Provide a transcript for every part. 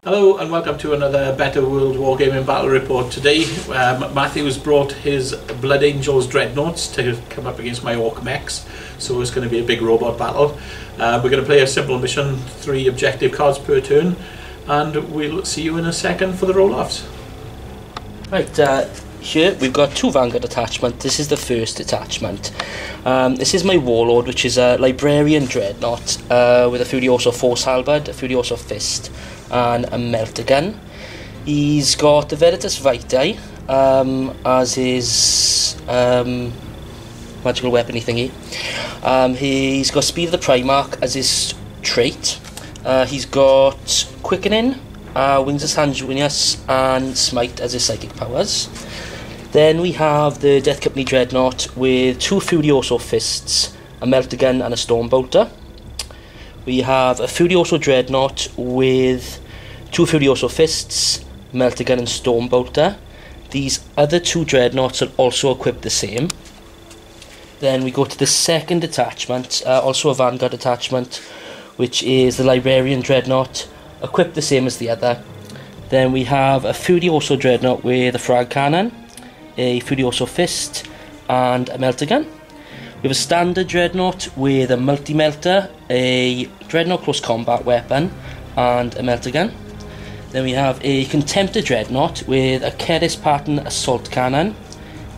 Hello and welcome to another Better World Wargaming Battle Report. Today Matthew's brought his Blood Angels Dreadnoughts to come up against my Orc mechs, so it's going to be a big robot battle. We're going to play a simple mission, 3 objective cards per turn, and we'll see you in a second for the roll-offs. Right, here we've got 2 Vanguard attachments. This is the first attachment. This is my Warlord, which is a Librarian Dreadnought with a Furioso Force Halberd, a Furioso Fist and a melter gun. He's got the Veritas Vitae as his magical weapon thingy. He's got Speed of the Primarch as his trait. He's got Quickening, Wings of Sanguinius and Smite as his psychic powers. Then we have the Death Company Dreadnought with 2 Furioso Fists, a melter gun and a Storm Bolter. We have a Furioso Dreadnought with 2 Furioso Fists, melter gun and Storm Bolter. These other 2 Dreadnoughts are also equipped the same. Then we go to the second attachment, also a Vanguard attachment, which is the Librarian Dreadnought, equipped the same as the other. Then we have a Furioso Dreadnought with a Frag Cannon, a Furioso Fist and a melter gun. We have a standard Dreadnought with a multi-melter, a Dreadnought close combat weapon and a melter gun. Then we have a Contemptor Dreadnought with a Keris pattern assault cannon,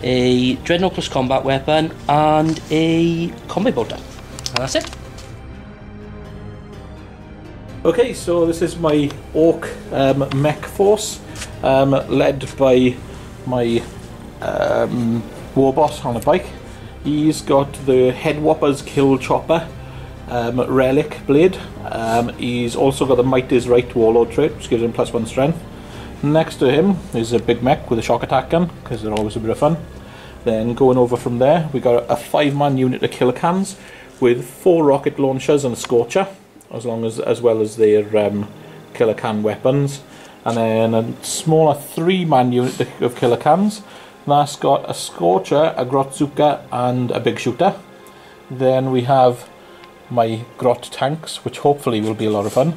a Dreadnought close combat weapon and a combat bolter. And that's it. Okay, so this is my Orc mech force, led by my war boss on a bike. He's got the Head Whopper's Kill Chopper relic blade. He's also got the Might is Right Warlord trait, which gives him +1 strength. Next to him is a big mech with a shock attack gun, because they're always a bit of fun. Then going over from there, we got a 5-man unit of killer cans with 4 rocket launchers and a scorcher, as well as their killer can weapons. And then a smaller 3-man unit of killer cans. That's got a Scorcher, a Grotzuka and a Big Shooter. Then we have my Grot tanks, which hopefully will be a lot of fun.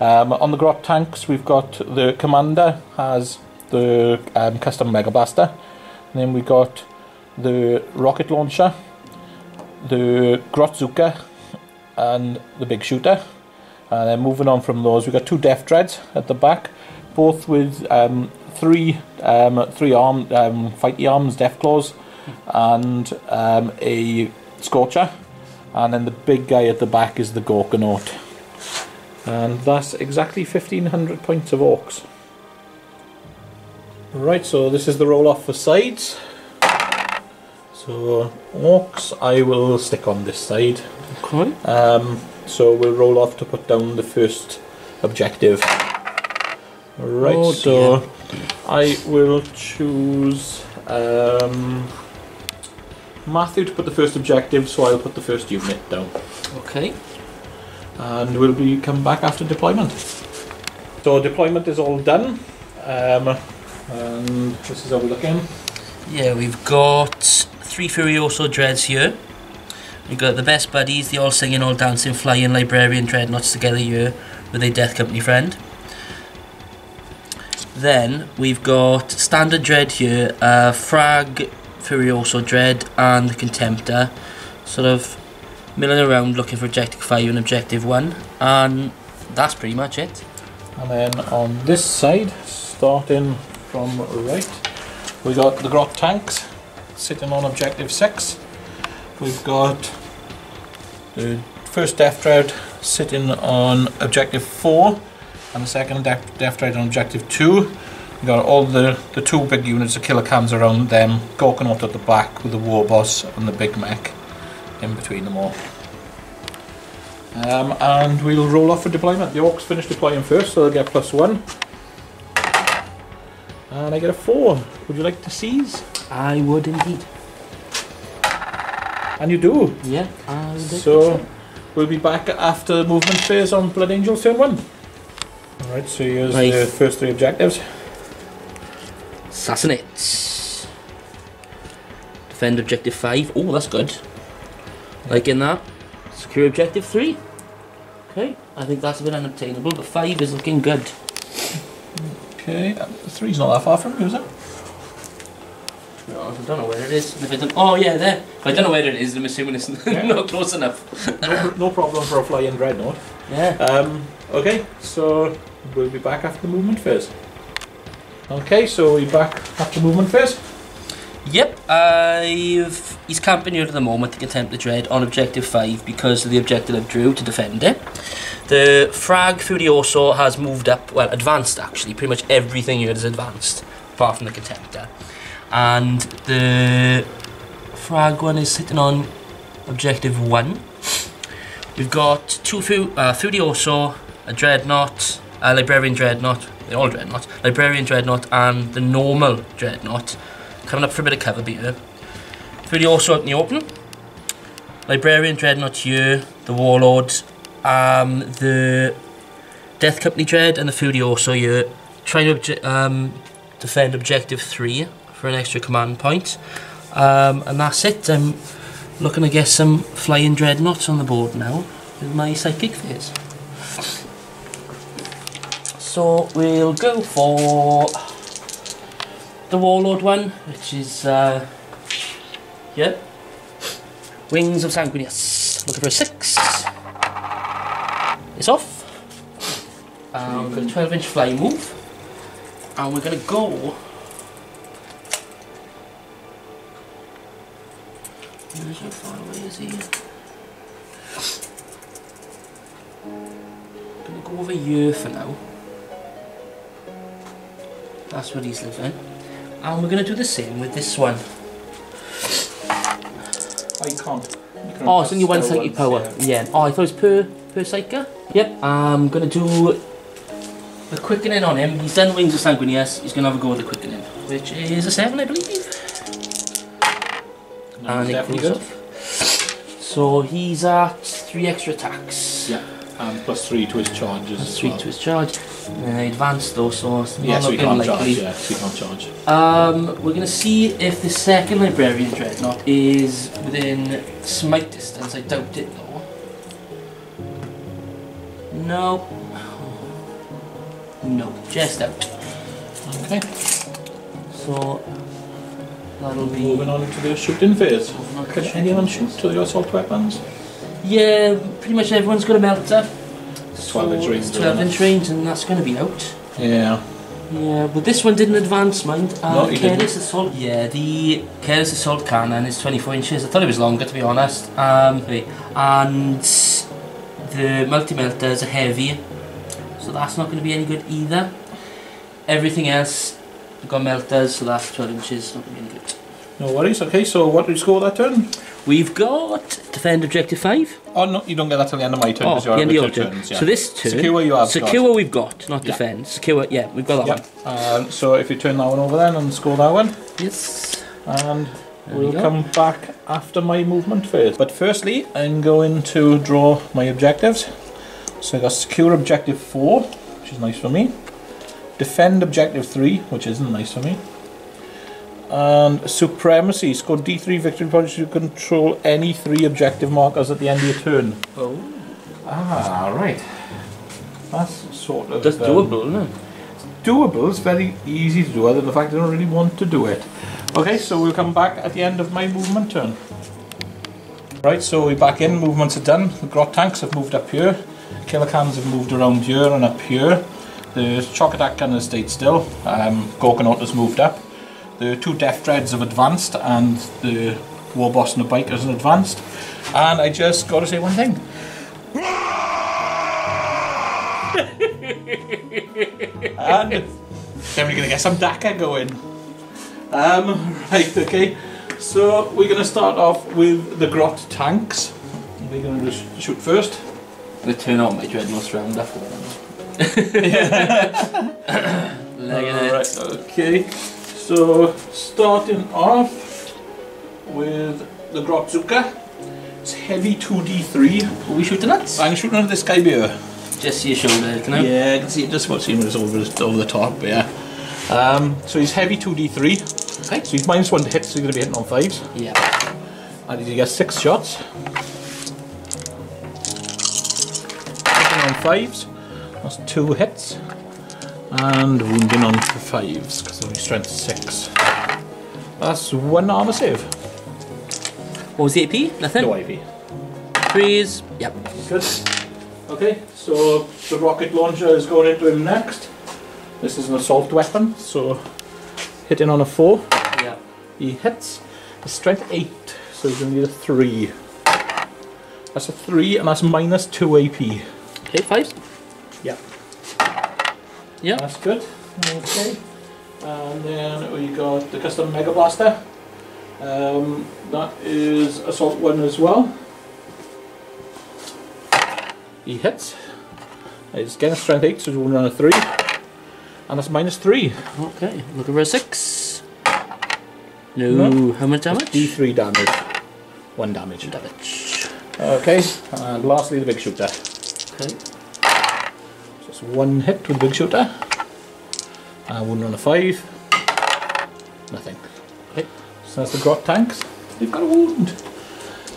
On the Grot tanks we've got the Commander has the custom Mega Blaster. And then we got the Rocket Launcher, the Grotzuka and the Big Shooter. And then moving on from those, we've got 2 Death Dreads at the back, both with 3 fighty arms, Death Claws, and a Scorcher. And then the big guy at the back is the Gorkanaut. And that's exactly 1500 points of Orcs. Right, so this is the roll off for sides. So Orcs, I will stick on this side. Okay. So we'll roll off to put down the first objective. Right, oh, so I will choose Matthew to put the first objective, so I'll put the first unit down. Okay. And we'll come back after deployment. So deployment is all done. And this is how we're looking. Yeah, we've got 3 Furioso Dreads here. We've got the best buddies, they all singing, all dancing, flying Librarian Dreadnoughts together here with a Death Company friend. Then we've got standard Dread here, Frag, Furioso Dread and the Contemptor, sort of milling around looking for Objective 5 and Objective 1, and that's pretty much it. And then on this side, starting from right, we got the Grot tanks sitting on Objective 6. We've got the first Death Dread sitting on Objective 4 and the second Death Dread on Objective 2. We've got all the 2 big units of killer cans around them, Gorkanaut at the back with the war boss and the big mech in between them all. And we'll roll off for deployment. The Orcs finish deploying first, so they'll get +1. And I get a 4. Would you like to seize? I would indeed. And you do? Yeah, I would. So we'll be back after the movement phase on Blood Angels turn 1. Alright, so here's the first 3 objectives. Assassinate. Defend Objective 5. Oh, that's good. Liking that. Secure Objective 3. Okay, I think that's a bit unobtainable, but 5 is looking good. Okay, the 3's not that far from you, is it? No, I don't know where it is. If I don't, oh yeah, there. If I don't know where it is, I'm assuming it's not close enough. No problem for a flying dreadnought. Yeah. Okay, so we'll be back after the movement phase. Okay, so we're back after movement phase. Yep, he's camping here at the moment to contempt the dread on objective 5 because of the objective I drew to defend it. The frag Furioso has moved up, well, advanced actually. Pretty much everything here is advanced, apart from the contemptor. And the frag one is sitting on objective 1. We've got two Furioso, a dreadnought, a librarian dreadnought, they're all dreadnought, librarian dreadnought, and the normal dreadnought. Coming up for a bit of cover here. Furioso out in the open. Librarian dreadnought here, the warlord, the Death Company dread, and the Furioso here. Trying to defend objective 3 for an extra command point. And that's it. I'm looking to get some flying dreadnoughts on the board now with my psychic phase. So we'll go for the warlord one, which is yep, Wings of Sanguinius. Looking for a 6. It's off. We've got a 12-inch fly move, and we're going to go. How far away is he? Going to go over here for now. That's where he's living. And we're going to do the same with this one. Oh, you can't. Oh, it's only one psychic power. Yeah. Oh, I thought it was per psyker. Yep. I'm going to do the quickening on him. He's done Wings of Sanguinius. He's going to have a go with the quickening, which is a 7, I believe. No, And it goes off. So he's at 3 extra attacks. Yeah. And +3 to his charges. Plus 3 to his charge. Advanced though, so it's yeah, not so he looking can't charge. likely. Yeah, so he can't charge. We're going to see if the second librarian dreadnought is within smite distance. I doubt it though. No. No, just out. Okay. So that'll be moving on to the shooting phase. Can anyone shoot to the assault weapons? Yeah, pretty much everyone's got a melter. 12-inch range. 12-inch range, and that's going to be out. Yeah. Yeah, but this one didn't advance, mind. No, it didn't. Careless Assault. Yeah, the Careless Assault cannon is 24 inches. I thought it was longer, to be honest. And the multi-melter is a heavy, so that's not going to be any good either. Everything else, we've got melters, so that's 12 inches. Not going to be any good. No worries. Okay, so what did you score that turn? We've got defend objective 5. Oh no, you don't get that till the end of my turn because the end of your two turn. turns. Yeah. So this turn, secure you have secure we've got, not defend. Secure, yeah, we've got that one. So if you turn that one over then and score that one. Yes. And we'll come back after my movement phase. But firstly, I'm going to draw my objectives. So I got secure objective 4, which is nice for me. Defend objective 3, which isn't nice for me. And supremacy, score D3 victory points to control any 3 objective markers at the end of your turn. Oh. Ah, right. That's sort of... That's doable, isn't it? Doable, it's very easy to do, other than the fact I don't really want to do it. Okay, so we'll come back at the end of my movement turn. Right, so we're back in, movements are done. The grot tanks have moved up here. Killer cans have moved around here and up here. The shock attack gun has stayed still. Gorgonaut has moved up. The 2 Death Dreads have advanced, and the War Boss and the Bike has advanced. And I just got to say one thing. And then we're going to get some Daka going. Right, okay. So we're going to start off with the Grot tanks. We're going to just shoot first. I'm going to turn on my dreadnoughts round after that. Alright, okay. So, starting off with the Grotzuka. It's heavy 2d3. Are we shooting at? I'm shooting at this guy here. Just see your shoulder, can I? Yeah, I can see it just about seeing it's over the top, yeah. So he's heavy 2d3. Okay. So he's -1 to hit, so he's going to be hitting on 5s. Yeah. And he gets 6 shots. Hitting on 5s. That's 2 hits. And wounding on for 5s, because only strength 6. That's 1 armor save. What was the AP? Nothing? No IV. 3s. Yep. Good. Okay, so the rocket launcher is going into him next. This is an assault weapon, so hitting on a 4. Yeah. He hits. His strength 8, so he's going to need a 3. That's a 3, and that's minus 2 AP. Okay, 5s. Yeah. Yeah. That's good. Okay. And then we got the custom Mega Blaster. That is assault 1 as well. He hits. He's getting a strength 8, so he's running on a 3. And that's minus 3. Okay, looking for a 6. No. How much damage? D3 damage. 1 damage. Damage. Okay, and lastly the big shooter. Okay. Just 1 hit with the big shooter. Wound on a 5. Nothing. Okay. So that's the grot tanks. They've got a wound.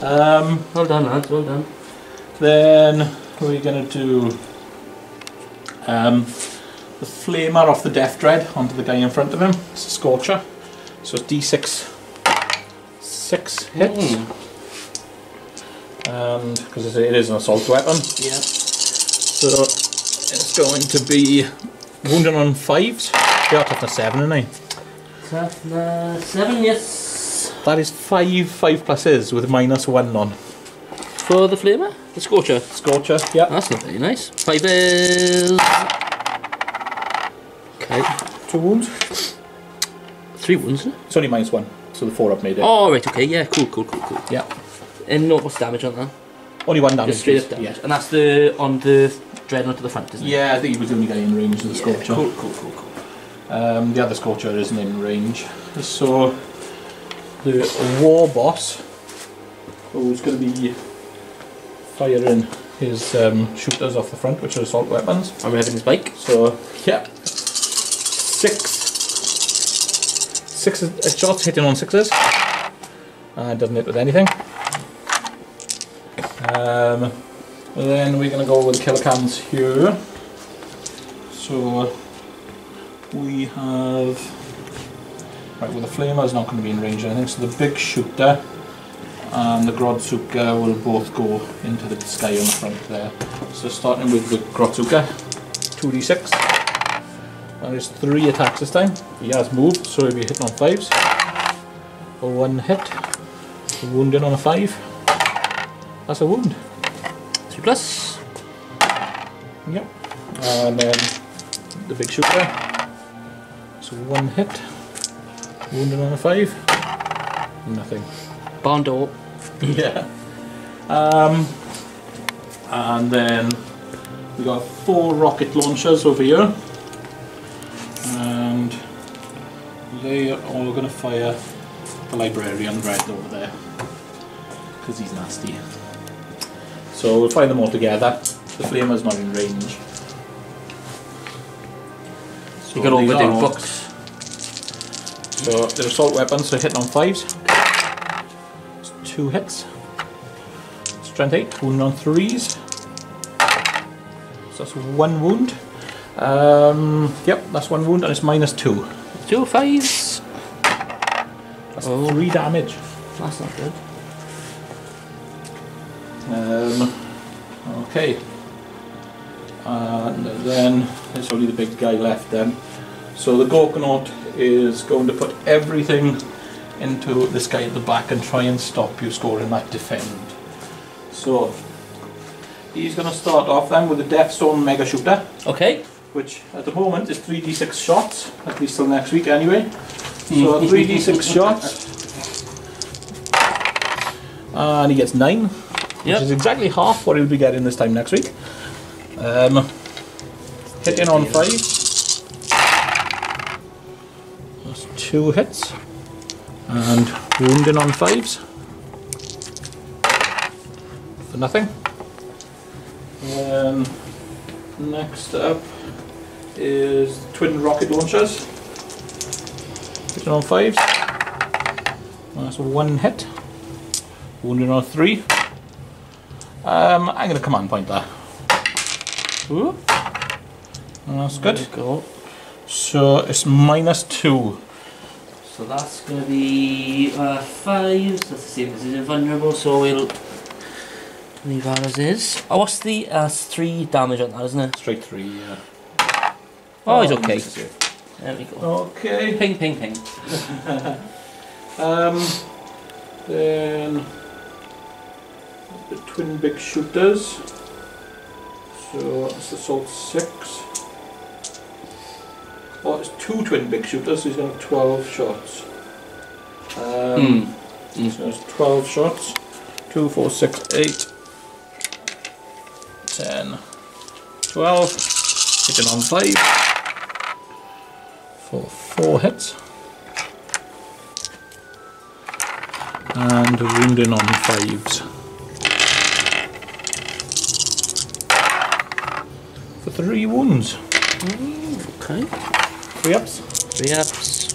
Well done, lads, well done. Then we're going to do the flamer off the Death Dread onto the guy in front of him. It's a Scorcher. So it's D6. 6 hits. And because it is an assault weapon. Yeah. So it's going to be wounding on 5s. They are toughness 7, aren't they? Toughness 7, yes. That is 5 5+s with minus 1 on. For the flamer? The Scorcher? Scorcher, yeah. That's not very nice. 5 is... Okay. 2 wounds. 3 wounds, isn't it? It's only minus 1, so the 4 up made it. Oh, right, okay, yeah, cool. Yeah. And what's damage on that? Only 1 damage. Just straight up damage. Yeah. And that's the on the Dreadnought to the front, isn't it? Yeah, I think he was the only guy in range of the Scorcher. Cool. The other Scorcher isn't in range. So the War Boss, who's going to be firing his shooters off the front, which are assault weapons. I'm having his bike. So, yeah. 6 shots hitting on 6s. Doesn't hit with anything. Then we're going to go with killer cans here. So we have, right, well the flamer's not going to be in range or anything, so the big shooter and the Grodzuka will both go into the sky on the front there. So starting with the Grodzuka, 2d6. That is 3 attacks this time. He has moved, so he'll be hitting on 5s. 1 hit, wounding on a 5. That's a wound. 3+. Yep. And then the big shooter. So 1 hit, wounding on a 5. Nothing. Barn door. Yeah. And then we got 4 rocket launchers over here. And they are all going to fire the librarian red over there. Because he's nasty. So we'll fire them all together. The flamer's not in range. So You got all these the are different orcs. books. So they're assault weapons, so hitting on 5s. 2 hits. Strength 8, wounding on 3s. So that's 1 wound. Yep, that's 1 wound and it's minus 2. 2 5s. That's 3 damage. That's not good. Okay. And then there's only the big guy left then. So the Gorkanaut is going to put everything into this guy at the back and try and stop you scoring that defend. So he's going to start off then with the Deathstone Mega Shooter, Okay. which at the moment is 3d6 shots, at least till next week anyway. So 3d6 shots, and he gets 9, which is exactly half what he'll be getting this time next week. Hitting on 5. That's 2 hits, and wounding on 5s for nothing. Next up is twin rocket launchers. Hitting on 5s. That's 1 hit. Wounding on 3. I'm going to command point that. Ooh. That's good. Go. So it's -2. So that's going to be 5. That's the same as his invulnerable, so we'll leave that as is. Oh, what's the 3 damage on that, isn't it? Straight 3, yeah. Oh, he's okay. There we go. Okay. Ping, ping, ping. Then the twin big shooters. So it's assault 6. Oh, it's 2 twin big shooters, so he's going to have 12 shots. So it's 12 shots. 2, 4, 6, 8, 10, 12. Hitting on 5. For 4 hits. And wounding on 5s. For 3 wounds. Okay. 3 ups. 3 ups.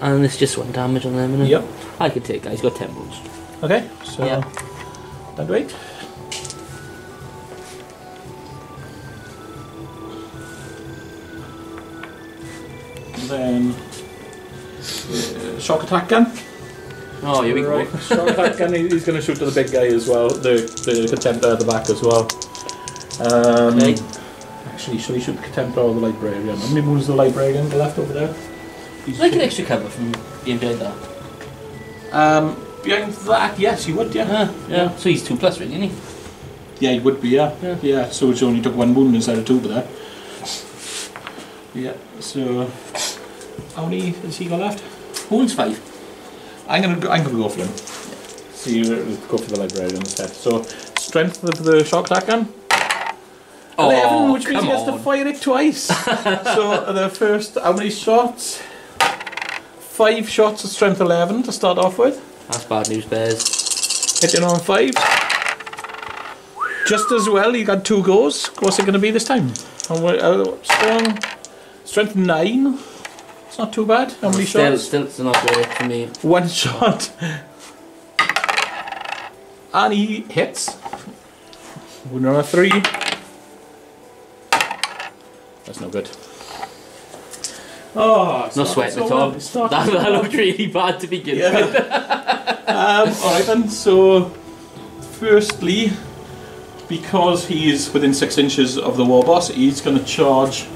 And it's just 1 damage on them, isn't it? Yep. I can take that, he's got 10 wounds. Okay, so that wait. Then shock attack gun. Oh, here we go. Shock attack gun. He's going to shoot to the big guy as well. The contemptor at the back as well. Okay. Actually, should we shoot the contemptor or the librarian? How many moves the librarian left over there? Like an extra cover from being behind that. Behind that, yes, he would, yeah. Yeah. So he's 2+, really, isn't he? Yeah, he would be, yeah. Yeah, so it only took 1 wound instead of 2 for that. Yeah, so how many has he got left? Wounds 5. I'm gonna go for him. So you go for the librarian instead. So strength of the shock attack gun. 11, which means he gets to fire it twice. So the first, how many shots? 5 shots of strength 11 to start off with. That's bad news, Bears. Hitting on 5. Just as well, you got 2 goes. What's it going to be this time? Strong. Strength 9. It's not too bad. How many shots? Still not great for me. 1 shot. And he hits. Wound number 3. That's no good. Oh, no sweating at all. That looked really bad to begin with. Alright then, so firstly, because he's within 6 inches of the war boss, he's going to charge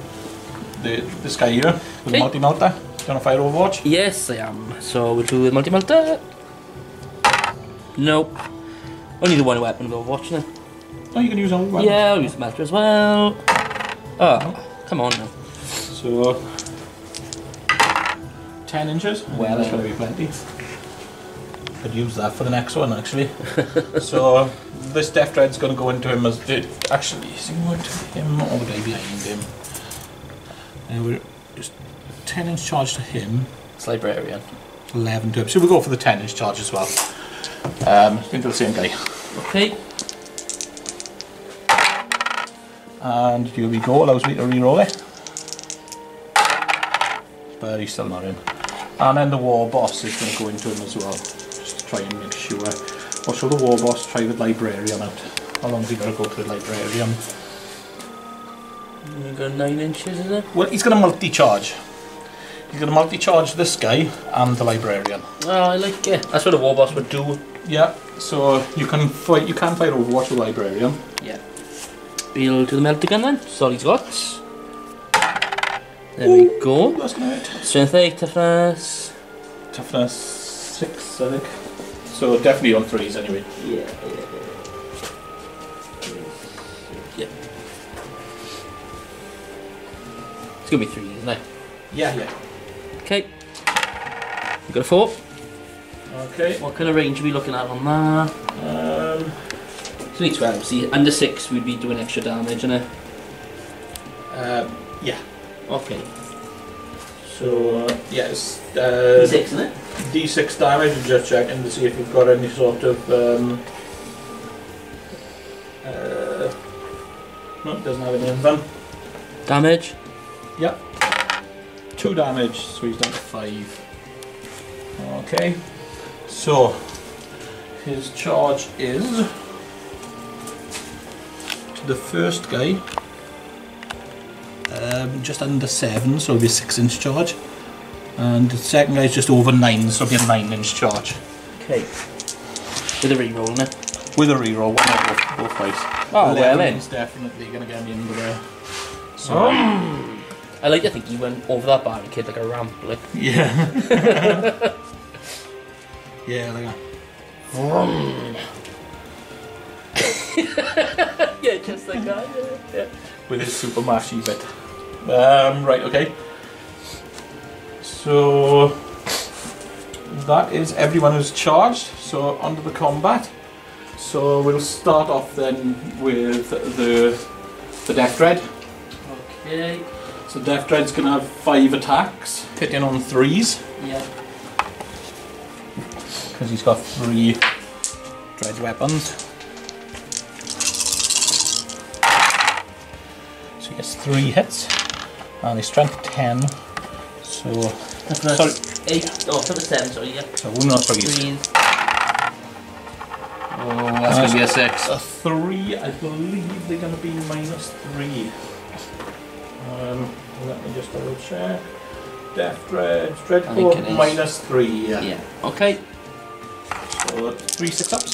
this guy here with the multi-melter. Do you want to fire Overwatch? Yes, I am. So we'll do the multi-melter. Nope. Only the one weapon of Overwatch then. Oh, you can use all weapons. Yeah, I'll use the melter as well. Oh, come on now. So 10 inches? Well, that's going to be plenty. Could use that for the next one actually. So this Death Dread's going to go into him as actually is he going to him or the guy behind him? And we're just 10-inch charge to him. It's librarian. 11 to him. So we'll go for the 10-inch charge as well. Into the same guy. Okay. And here we go, allows me to re-roll it. But he's still not in. And then the war boss is going to go into him as well. Just to try and make sure. Or should the war boss try the librarian out? How long have we got to go to the librarian? We've got 9 inches, is it? Well, he's going to multi-charge. He's going to multi-charge this guy and the librarian. Oh, I like it. That's what a war boss would do. Yeah, so you can fight Overwatch with librarian. Yeah. We'll do the melter gun then. That's all he's got. There we go. That's going to hit. Strength 8, toughness. Toughness 6, I think. So definitely on 3s anyway. Yeah. It's going to be 3, isn't it? Yeah. Okay. We've got a 4. Okay. What kind of range are we looking at on that? It's only 12. See, under 6 we'd be doing extra damage, innit? Yeah. Okay. So, yes. D6, isn't it? D6 damage, and just checking to see if you've got any sort of. No, it doesn't have any in them. Damage? Yep. 2 damage, so he's down to 5. Okay. So, his charge is to the first guy. just under 7, so it'll be a 6-inch charge. And the second guy's just over 9, so it'll be a 9-inch charge. Okay. With a reroll, isn't it? With a reroll, one out of both ways. Oh, well then. It's definitely going to get me in there. So, I like to think he went over that barricade like a ramp, like. yeah. Yeah, like that. Yeah, just like that, yeah. With his super mashy bit. Right, okay. So that is everyone who's charged. So onto the combat. So we'll start off then with the Death Dread. Okay. So Death Dread's gonna have 5 attacks, hitting on 3s. Yeah. Because he's got 3 Dread weapons. So he gets 3 hits, and his strength 10. So sorry, 8. Oh, for the 7. Sorry, yeah. so wound on 3s. 3. Oh, that's going to be a 6. A 3, I believe they're going to be -3. Let me just double check. Death Dread, Dreadcore, -3. Yeah. Yeah. Okay. So 3 6-ups.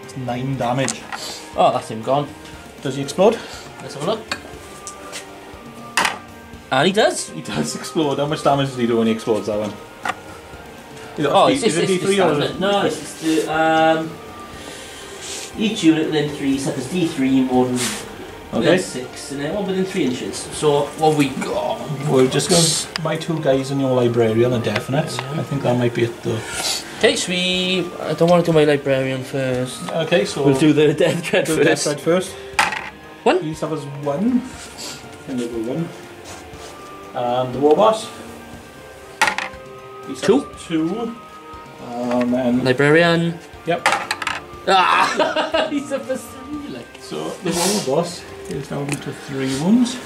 It's 9 damage. Oh, that's him gone. Does he explode? Let's have a look. And he does. He does explode. How much damage does he do when he explodes, that one? Oh, it's is it D3 or is it? No, it's just the, each unit within 3 suffers D3 more than within 6, and then one within 3 inches. So what have we got? We're just going my 2 guys in your librarian are definite. I think that might be it though. Okay, so I don't want to do my librarian first. Okay, so We'll do the Death Dread first. Death Dread first. 1. He suffers 1. And level 1. And the Warboss. He suffers 2. And then Librarian. Yep. Ah! He suffers 3. Like. So the Warboss is down to 3 wounds.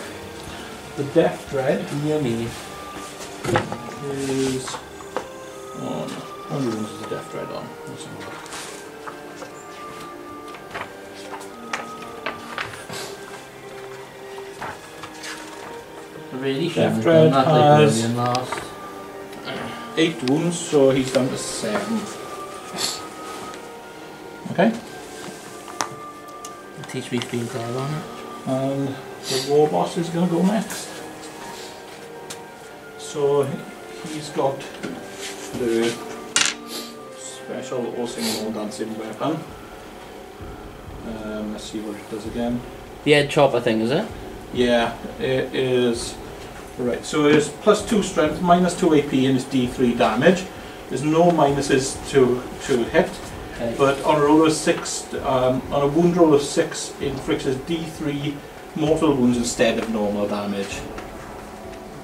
The Death Dread Yummy. is on. How many wounds is the Death Dread on? Let's have a look. Really Death shouldn't Dread have done that has librarian last. 8 wounds, so he's down to 7. Okay. Teach me being dead on it. And the Warboss is going to go next. So he's got the special or single dancing weapon. Let's see what it does again. The head chopper thing, is it? Yeah, it is. Right, so it is +2 strength, -2 AP, and it's D3 damage. There's no minuses to hit. Okay. But on a roll of 6, on a wound roll of 6, it inflicts D3 mortal wounds instead of normal damage.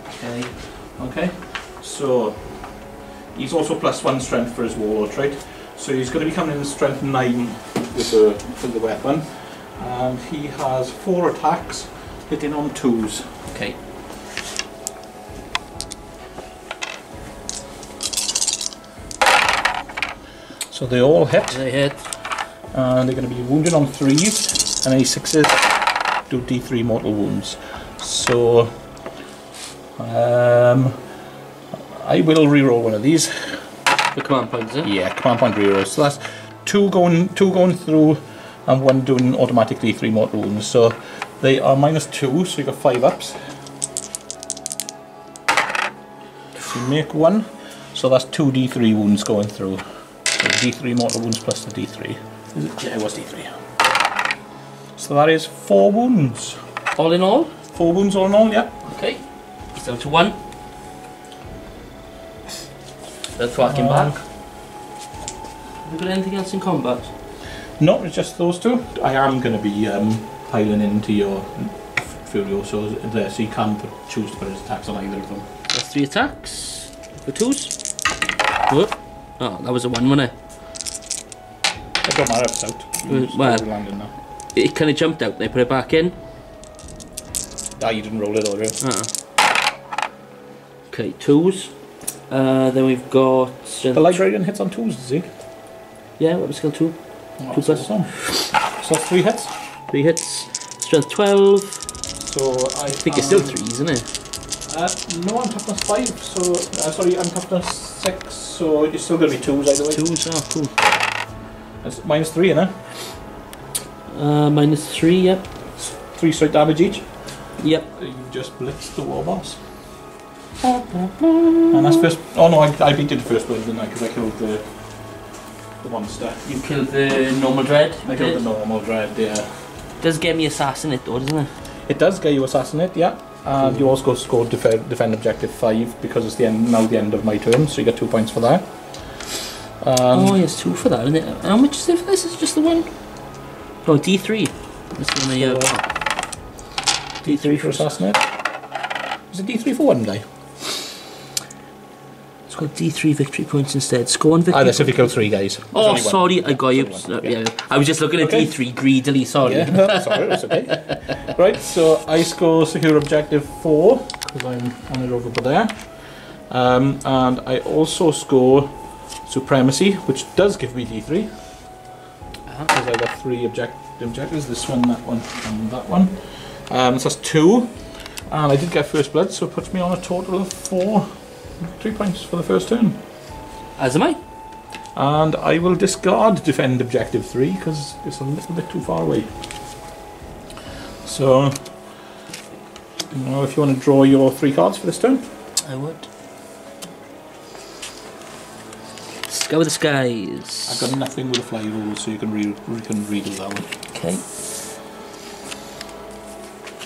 Okay. Okay, so he's also +1 strength for his warlord trait. So he's going to be coming in strength 9 with the weapon, and he has 4 attacks, hitting on 2s. Okay. So they all hit. They hit. And they're going to be wounded on 3s, and any 6s do D3 mortal wounds. So I will reroll one of these. The command point, is it? Yeah, command point reroll. So that's two going through, and 1 doing automatic D3 mortal wounds. So they are -2, so you got 5 ups. If you make 1, so that's 2 D3 wounds going through. So D3 mortal wounds plus the D3. Is it? Yeah, it was D3. So that is 4 wounds. All in all? 4 wounds all in all, yeah. Okay. He's down to 1. They're thwacking back. Have you got anything else in combat? No, it's just those 2. I am going to be piling into your Furioso there, so you can choose to put his attacks on either of them. That's 3 attacks. For 2s. Whoop. Oh, that was a 1, wasn't it? It don't matter if it's out. Well, landing now. it kind of jumped out. They put it back in. Ah, you didn't roll it already. Okay, 2s. Then we've got The librarian hits on 2s, does he? Yeah, what was skill 2? Oh, 2 plus. So that's 3 hits. 3 hits. Strength 12. So I think it's still 3, isn't it? No, I'm toughness 5. So sorry, I'm toughness 6. So it's still going to be 2s either way. 2s, oh cool. That's -3, isn't it? -3, yep. 3 straight damage each. Yep. You just blitzed the war boss. And that's first. Oh no, I beat it the first blood, didn't I? Because I killed the monster. You killed the normal dread? I killed the normal dread, yeah. Does get me assassinate though, doesn't it? It does get you assassinate, yeah. And you also score defend objective 5 because it's the end of my turn, so you get 2 points for that. Oh, yes, 2 for that, isn't it? How much is it for this? Is it just the one? No, D3. This is my D3 for assassinate. Is it D3 for one guy? It's got D3 victory points instead. Score 1 victory. That's if you kill 3 guys. Oh, sorry, I got you. Yeah. I was just looking at D3 greedily, sorry. Yeah, no, sorry, it's okay. Right, so I score secure objective 4 because I'm on it over there. And I also score supremacy, which does give me D3. Because I got 3 objectives, this one, that one, and that one. So that's 2. And I did get first blood, so it puts me on a total of 3 points for the first turn. As am I. And I will discard defend objective 3 because it's a little bit too far away. So, if you want to draw your 3 cards for this turn. I would. Sky with the skies. I've got nothing with a fly rule, so you can redo that one. Okay.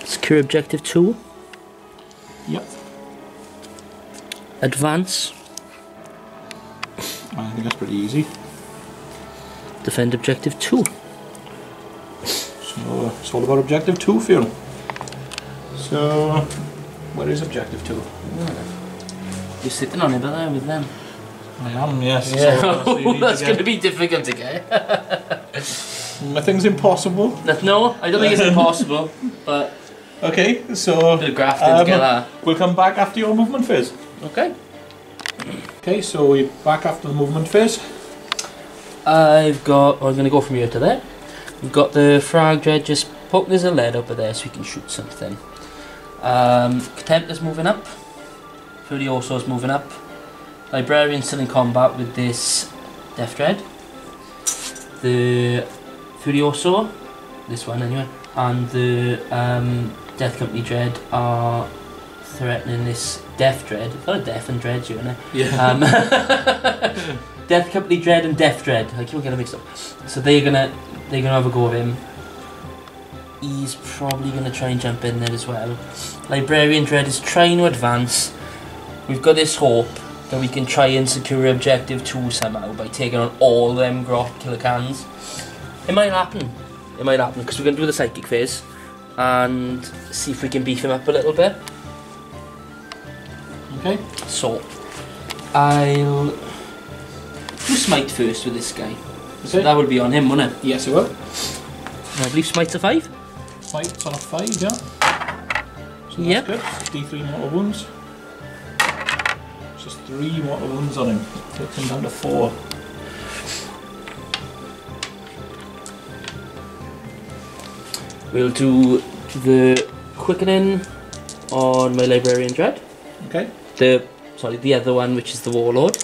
Secure objective 2. Yep. Advance. I think that's pretty easy. Defend objective 2. So it's all about objective 2 for you. So where is objective 2? You're sitting on it, aren't you, with them? I am, yes. Yeah. So That's going to be difficult to get. Nothing's impossible. No, I don't think it's impossible, but... Okay, so... Bit of grafting to get that. We'll come back after your movement phase. Okay. Okay, so we're back after the movement phase. I'm going to go from here to there. We've got the frag dread just poking his lead up there so we can shoot something. Contemptor's moving up. Furioso's moving up. Librarian's still in combat with this Death Dread. The Furioso, this one anyway, and the Death Company Dread are threatening this Death Dread. It's not a Death and Dread, isn't it? Yeah. Death Company Dread and Death Dread. I keep getting mixed up. So they're gonna have a go of him. He's probably gonna try and jump in there as well. Librarian Dread is trying to advance. We've got this hope that we can try and secure objective 2 somehow by taking on all them grot killer cans. It might happen. It might happen because we're going to do the psychic phase and see if we can beef him up a little bit. Okay. So, I'll do smite first with this guy. Okay. So that will be on him, won't it? Yes, it will. I believe smite's a 5. Smite's on a 5, yeah. So that's Yep. good. D3 mortal wounds. Just 3 mortal wounds on him. Takes him down to 4. We'll do the quickening on my Librarian Dread. Okay. The other one, which is the Warlord,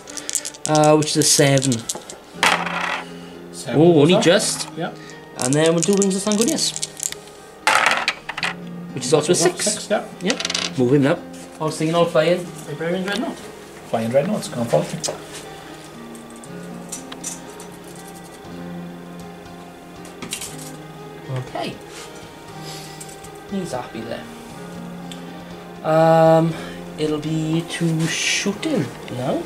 which is a 7. 7 Oh, only that? just. Yeah. And then we'll do Wings of Sanguinius, which is also a 6. 6, yeah. Yep. Move him up. I was thinking all flying Librarian Dreadnought. Flying dreadnoughts, can't fault me. Okay. He's happy there. It'll be to shooting now.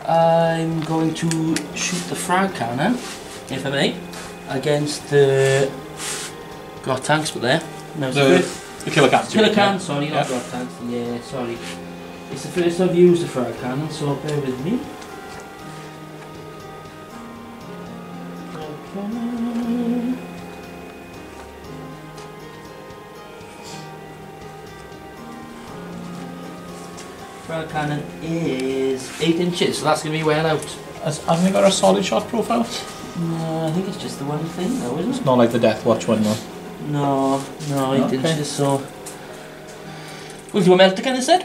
I'm going to shoot the frag cannon, if I may, against the grot tanks, but there. No, The killer cans. killer can, sorry, Yeah. not grot tanks. Yeah, sorry. It's the first I've used the frag cannon, so bear with me. Okay. Frag cannon is 8 inches, so that's going to be well out. Hasn't it got a solid shot profile? No, I think it's just the one thing though, isn't It's it? not like the Death Watch one, though. No, 8 Okay. inches, so... We'll do a melt again instead?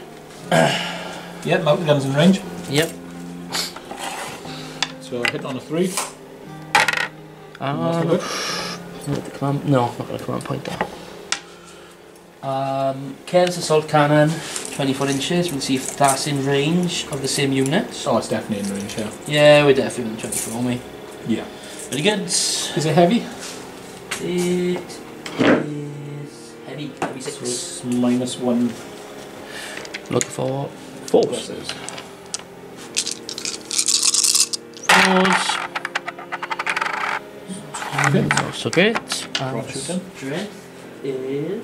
Yeah, mountain guns in range. Yep. So hit on a 3. No. Good. Not the command, no, not going to command point there. Careless assault cannon, 24 inches. We'll see if that's in range of the same unit. Oh, it's definitely in range, yeah. Yeah, we're definitely in 24, aren't we? Yeah. Very good. Is it heavy? It is heavy, heavy So 6. it's -1 Looking for fours. pluses. Fours. Okay. So great. Rock shooting. Strength is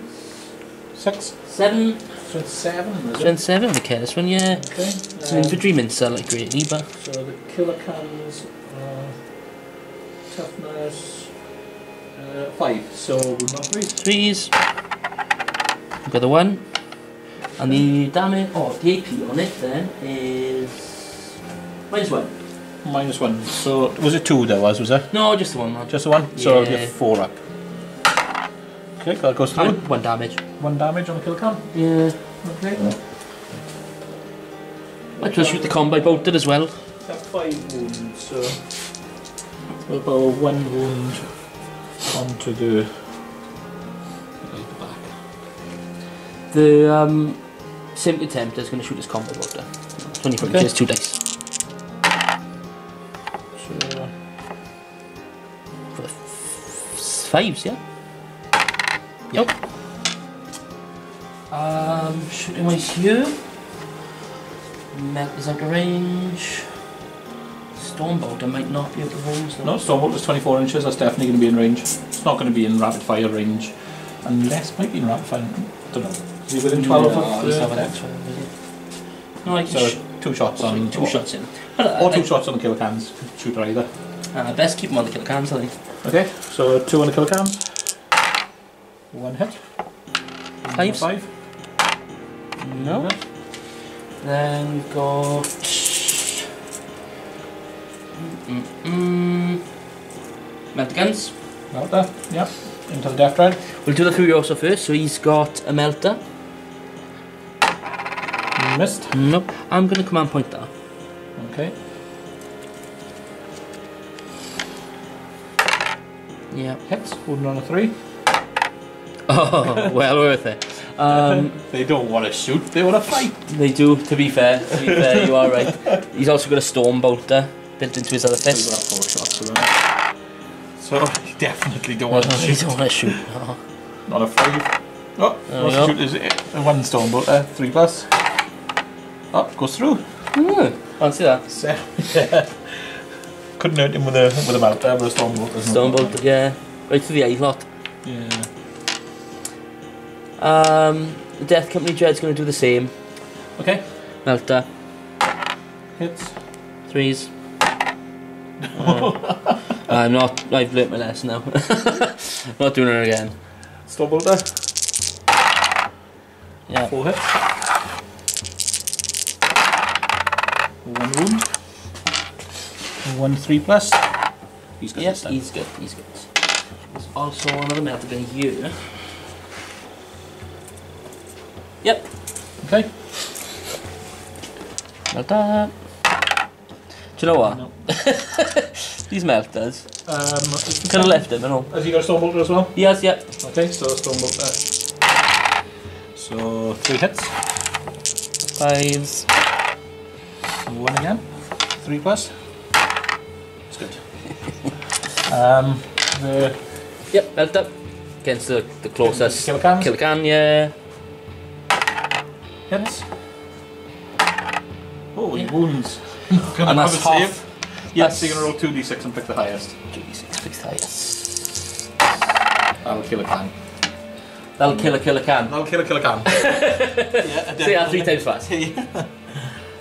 6. 7. So it's 7, is it? Strength 7 the careless one, yeah. Okay. It's an infantry mincer like greatly, but So the killer cans are toughness 5. So we'll not 3. 3s. We've got the 1. And the damage, the AP on it then is -1. -1. So was it 2 there was it? No, just the 1, man. Just the 1? So Yeah. you're 4 up. Okay, that goes through. And 1 damage. 1 damage on the kill cam. Yeah. Okay. Might just shoot the combat bolted as well. Got 5 wounds, so we'll go 1 wound onto the back. The Simply Tempter is going to shoot his combat bolter. 24 Okay. inches, 2 dice. So For the 5s, yeah? Yep. Shooting my here. Melt is out of range. Stormbolter might not be out of range though. no, Stormbolt is 24 inches. That's definitely going to be in range. It's not going to be in rapid fire range, unless it might be in rapid fire. I don't know. Is he within 12 No, of he's the not an deck? extra, is he? No, I can So 2 shots on. two shots in. Or 2 shots on the kill cans. Shoot either. Best keep him on the kill cans, I think. Okay, so 2 on the kill cans. 1 hit. 5s? 5. No. Then we've got melt guns. Melter. Yep. Into the death dread. We'll do the Furioso first. So he's got a melter. Missed. Nope. I'm going to command point that. Okay. Yeah. Hits. Wounded on a 3. Oh, well worth it. They don't want to shoot, they want to fight. They do. To be fair, you are right. He's also got a storm bolter built into his other So fist. we've got 4 shots of them. So you definitely don't want to He shoot. don't want to shoot. Oh. Not a 5. Oh, There we what's go. the shoot is it? A 1 stone bolt there, 3 plus. Oh, goes through. Fancy that. So, yeah. Couldn't hurt him with a mount there, with a stone bolt. Storm bolter, yeah. Right to the eye lot. Yeah. The Death Company Dread's going to do the same. Okay. Melter. Hits. 3s. I've learnt my lesson now. Not doing it again. Stone bolt there. Yeah. 4 hits. 1 wound. 1 3 plus. He's got Yes, this he's good. He's good. There's also another melter gun here. Yep. Okay. Melter. Do you know what? No. These melters. Could Could have left him, I know. Has he got a stone bolter as well? Yes, yep. Okay, so stone bolt there. So 3 hits. 5s. 1 again. 3 plus. It's good. The Yep, melter. Against the closest. kill cans. Kill can, yeah. Hits. Oh, he Yeah. wounds. And that's half. Yes, That's- so you're going to roll 2d6 and pick the highest. 2d6, yes. That'll kill a can. That'll kill a can. That'll kill a can. Yeah, Say that 3 times fast.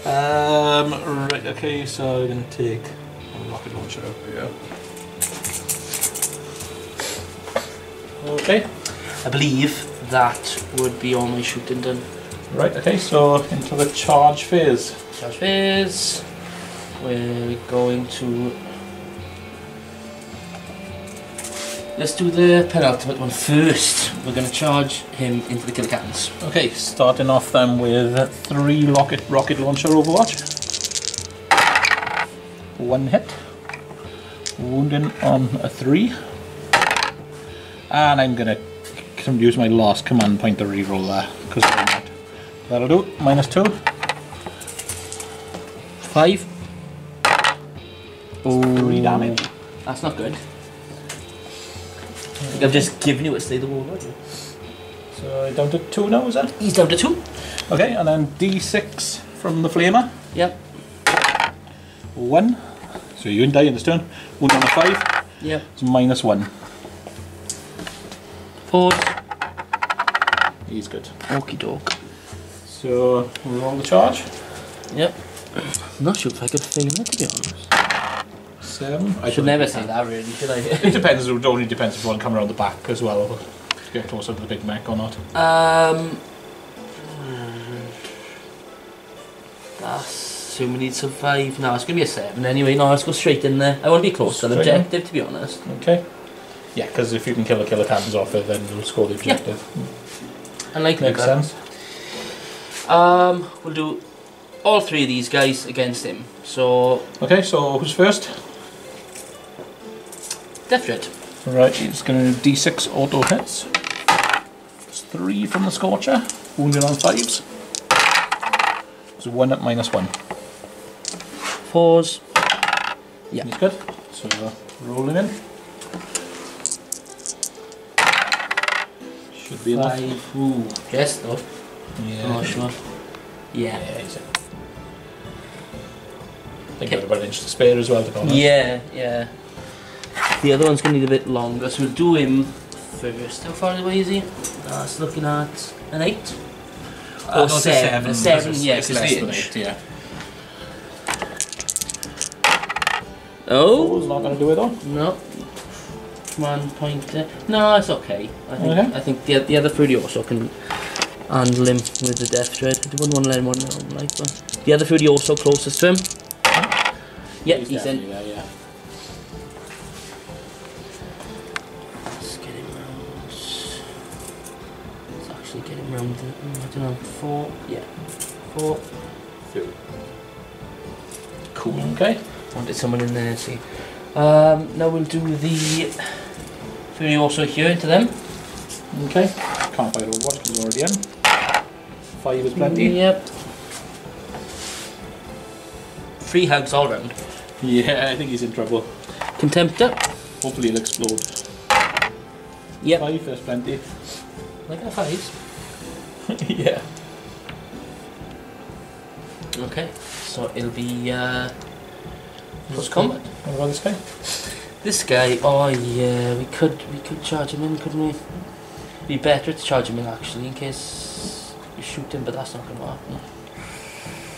Right, okay, so I'm going to take a rocket launcher over here. Okay. I believe that would be all my shooting done. Right, okay, so into the charge phase. Charge phase. We're going to... let's do the penultimate one first. We're going to charge him into the killer cannons. Okay, starting off then with 3 rocket launcher Overwatch. 1 hit. Wounding on a 3. And I'm going to use my last command point to reroll there, because why not? That'll do. -2. 5. 3 damage. That's not good. I think I've just given you a Slay the Warlord. So down to 2 now, is that? He's down to 2. Okay, and then D6 from the Flamer. Yep. 1. So you didn't die in this turn. Wound on a 5. Yep. It's -1. Pause. He's good. Okie doke. So we're on the charge. Yep. I'm not sure if I could fail it, to be honest. 7. I should never say that, really, should I? It depends. It only depends if you want to come around the back as well to get closer to the big mech or not. That's who we need to survive. No, it's gonna be a 7 anyway. No, let's go straight in there. I want to be close to the objective, to be honest. Okay. Yeah, because if you can kill the killer cannons off it, then you'll score the objective. Yeah. I like Makes sense. We'll do all 3 of these guys against him. So. Okay, so who's first? Death Dread. Right, he's going to do D6 auto hits. It's 3 from the Scorcher. Wounded on 5s. It's 1 at -1. Pause. Yeah. He's good. So rolling in. Should be enough. 5. Ooh. Yes, though. Yeah. I'm not sure. Yeah. Yeah, he's in. I think I've got about an inch to spare as well, to be honest. Yeah, yeah. The other one's going to need a bit longer, so we'll do him first. How far away is he? That's looking at an 8. No, Or 7. A 7, yeah, it's because less the than inch. 8, yeah. Oh? It's not going to do it though. No. Command pointer. No, it's okay. I think the other 3 also can handle him with the Death Dread. I wouldn't want to let him run around like that. The other 3 also closest to him. Yeah, he's in. There, yeah. Let's get him round. Let's actually get him round. I don't know. 4. Yeah. 4. 3. Cool. Okay. Wanted someone in there, see. Now we'll do the 3 also here into them. Okay. Can't fight Overwatch because he's already in. 5 is plenty. Yep. 3 hugs all round. Yeah, I think he's in trouble. Contemptor. Hopefully he'll explode. Yep. 5 is plenty. Like a 5. Yeah. Okay. So it'll be close combat. What about this guy? This guy, oh yeah, we could charge him in, couldn't we? Be better to charge him in actually, in case you shoot him, but that's not going to happen.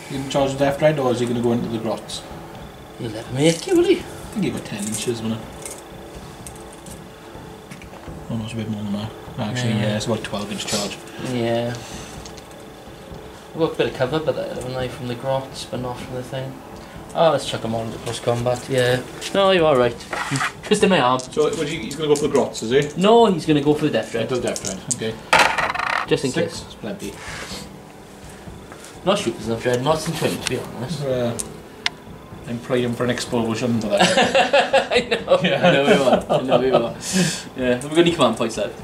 You can charge the Death Dread, or is he going to go into the grots? He'll never make it, will he? I think he got 10 inches, wasn't it? Oh no, it's a bit more than that. Actually, yeah, it's about 12-inch charge. Yeah. We've got a bit of cover, but I have a knife from the grots, but not from the thing. Oh, let's chuck him on into close combat, yeah. No, you're alright. Twist in my arm. So he's going to go for the grots, is he? No, he's going to go for the Death It Dread. does Death Dread, okay. Just in 6 case. is plenty. Not sure if there's enough Dread, not in 20 to be honest. I'm praying for an explosion for that. I know. Yeah. I know we will. I know we will. Yeah. Have we got any command points left?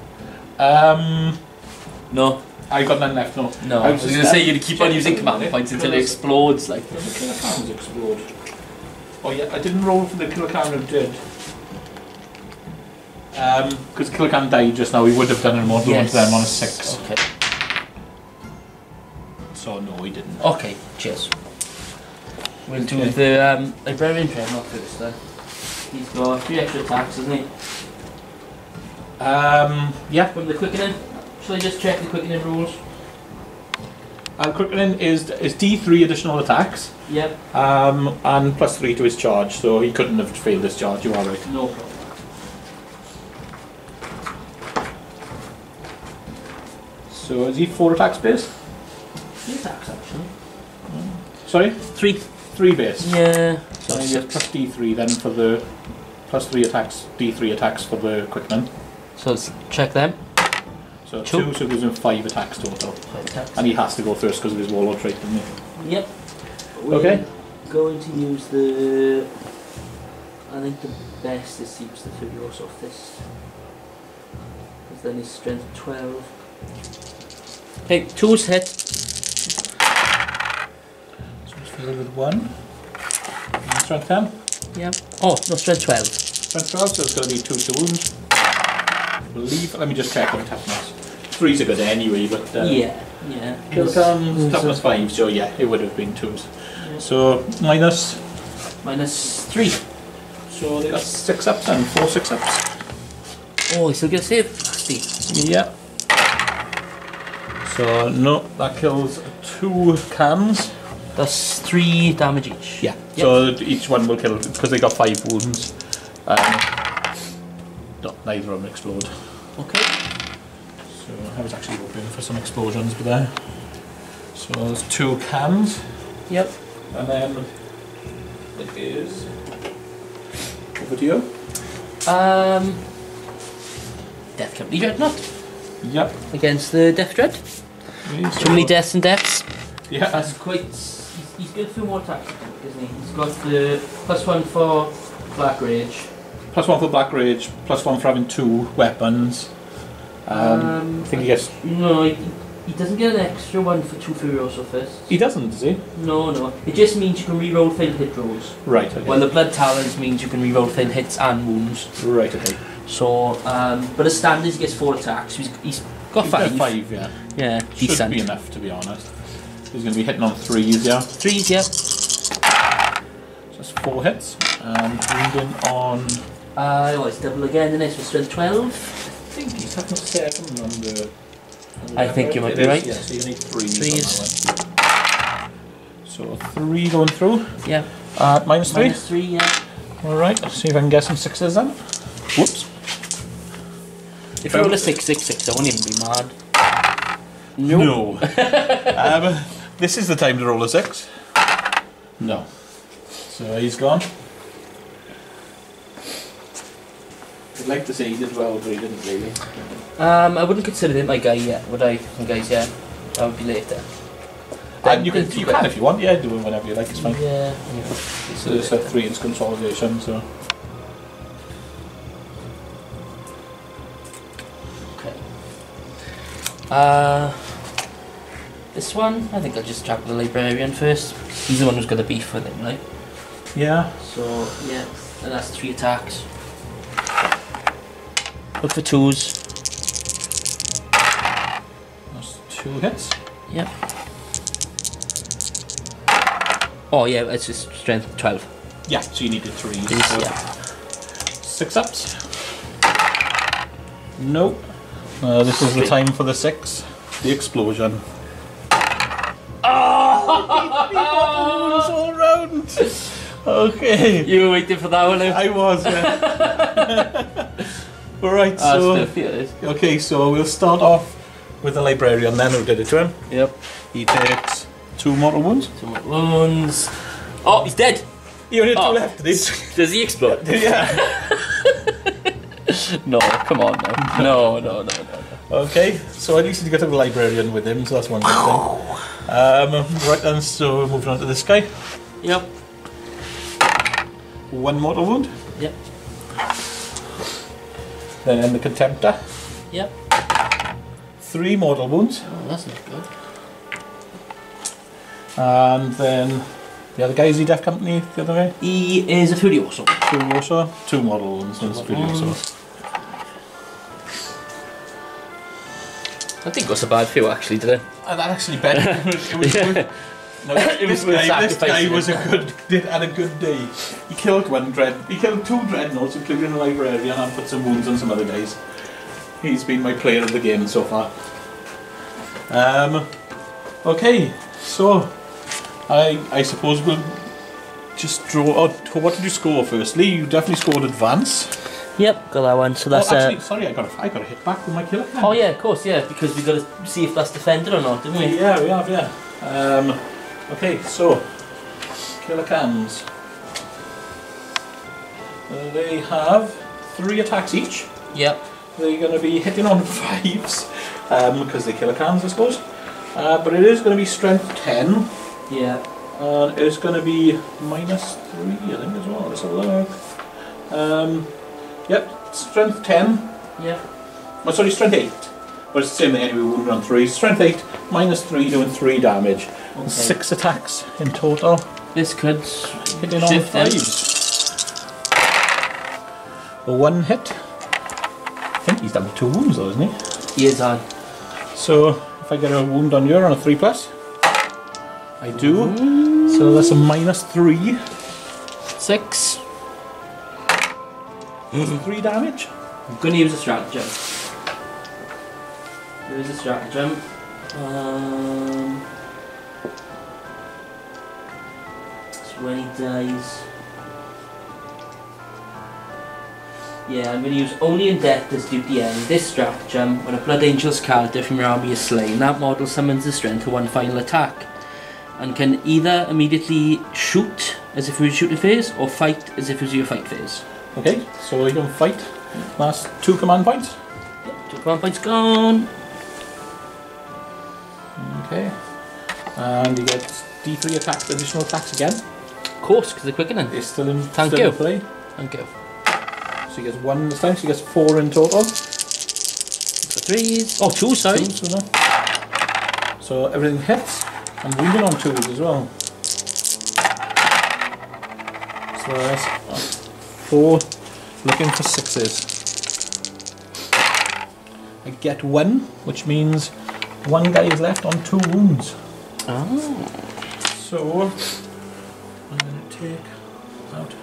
No. I got none left, no. No. I was going to say you'd keep on using command points until it explodes. Like. Does the killer cannons explode? Oh yeah, I didn't roll for the killer cannon, did. Because the killer cannon died just now, we would have done a model one to them on a 6. Okay. So no, he didn't. Okay. Cheers. We'll do the librarian Dreadnought first then. He's got 3 extra attacks, hasn't he? Yeah. From the quickening. Shall I just check the quickening rules? Quickening is D3 additional attacks. Yep. And +3 to his charge, so he couldn't have failed this charge, you are right. No problem. So is he 4 attacks base? 3 attacks actually. Sorry? 3. 3 base. Yeah. So he has +D3 then for the plus 3 attacks, D3 attacks for the equipment. So let's check them. So 2, so it gives him 5 attacks total. 5 attacks. And he has to go first because of his warlord trait, doesn't he? Yep. Okay. We're going to use the... I think the best is to use the Furioso Fist. Because then his strength 12. Okay, 2's hit. So let's fill it with 1. Strength 10. Yep. Oh, no, strength 12. Strength 12, so it's going to be 2 to wound. Let me just check on toughness. 3's a good anyway, but... yeah. Kill comes, toughness 5, so yeah, it would have been 2s. Yeah. So, minus 3. So they got 6 ups and 4 6 ups. Oh, he's still going to save. Nasty. Yeah. So, no, that kills 2 cans. That's 3 damage each. Yeah. Yep. So each one will kill, because they got 5 wounds. No, neither of them explode. Okay. So I was actually hoping for some explosions there. So there's 2 cans. Yep. And then it is over to you. Death Company Dreadnought. Yep. Against the Death Dread. Too many deaths and deaths. Yeah. That's quite... He's got a few more attacks, isn't he? He's got the +1 for Black Rage. +1 for Black Rage, +1 for having 2 weapons. I think he gets... No, he doesn't get an extra one for 2 Furioso Fists. He doesn't, does he? No. It just means you can reroll failed hit rolls. Right, okay. While the Blood Talons means you can reroll failed hits and wounds. Right, okay. So, but as standard he gets 4 attacks. He's got 5. 5, yeah. Yeah, Should decent. be enough, to be honest. He's going to be hitting on 3s, yeah. 3s, yeah. So that's 4 hits. And wounding on... It's double again, and it's for strength 12. I think he's having 7 on the... I think you might be right. Yeah, so you need 3s. 3s. So 3 going through. Yeah. Minus 3. Minus 3, yeah. Alright, let's see if I can get some 6s then. Whoops. If you roll a 666, I won't even be mad. No. This is the time to roll a 6. No. So he's gone. I'd like to say he did well, but he didn't really. I wouldn't consider him my guy yet, would I? My guys, yeah. That would be later. You can if you want, yeah, do it whenever you like, it's fine. Yeah. So there's a 3-inch consolidation, so... Okay. This one, I think I'll just track the librarian first. He's the one who's got the beef with him, right? Yeah. So, yeah, and that's 3 attacks. Look for 2s. That's 2 hits. Yep. Oh yeah, it's just strength 12. Yeah, so you needed 3s. So yeah. 6 ups. Nope. This is the time for the 6. The explosion. Oh! All round. Okay. You were waiting for that one, Lou? I was. Yeah. All right. So. Okay, so we'll start off with the librarian then, who did it to him. Yep. He takes 2 mortal wounds. 2 mortal wounds. Oh, he's dead. He only had 2 left, did he? Does he explode? Yeah. No, come on now. No. Okay, so at least he got a librarian with him, so that's one good thing. Right then, so we're moving on to this guy. Yep. 1 mortal wound. Yep. Then the contemptor. Yep. 3 mortal wounds. Oh, that's not good. And then the other guy, is he Death Company, the other guy? He is a Furioso. 2 mortal wounds, that's Furioso. I think it was a bad few actually, did it? That actually better. It was good. No, this guy was had a good day. He killed 2 dreadnoughts, including a librarian, and put some wounds on some other guys. He's been my player of the game so far. Okay, so I suppose we'll just draw. Oh, what did you score firstly? You definitely scored advance. Yep, got that one. So that's actually, sorry, I got a hit back with my killer can. Oh yeah, of course, yeah, because we got to see if that's defended or not, didn't we? Yeah, we have, yeah. Okay, so killer cans. They have 3 attacks each. Yep. They're going to be hitting on 5s because they kill cans, I suppose. But it is going to be strength 10. Yeah. And it's going to be -3, I think, as well. Let's have a look. Yep, strength 10. Yeah. Oh, sorry, strength 8. But it's the same thing anyway, wounded on 3. Strength 8, -3, doing 3 damage. Okay. 6 attacks in total. This could Hitting on shift them. 5s. 1 hit. I think he's done 2 wounds though, isn't he? He is on. So, if I get a wound on you on a 3+, I do. So that's a -3. 6. 3 damage. I'm going to use a stratagem. Use a stratagem. So when he dies... Yeah, I'm going to use only in death as duty end. This stratagem, when a Blood Angel's character from your army is slain, that model summons the strength to 1 final attack, and can either immediately shoot as if it was shooting phase, or fight as if it was your fight phase. Okay, so you can fight. That's 2 command points. 2 command points gone. Okay. And you get D3 attacks, additional attacks again. Of course, because they're quickening. It's still in, Thank still you. in play. Thank you. So he gets 1 this time, so he gets 4 in total. 3s. Oh, 2, sorry. 2, so everything hits. I'm wounding on 2s as well. So that's 4, looking for 6s. I get 1, which means 1 guy is left on 2 wounds. Oh. So I'm going to take out.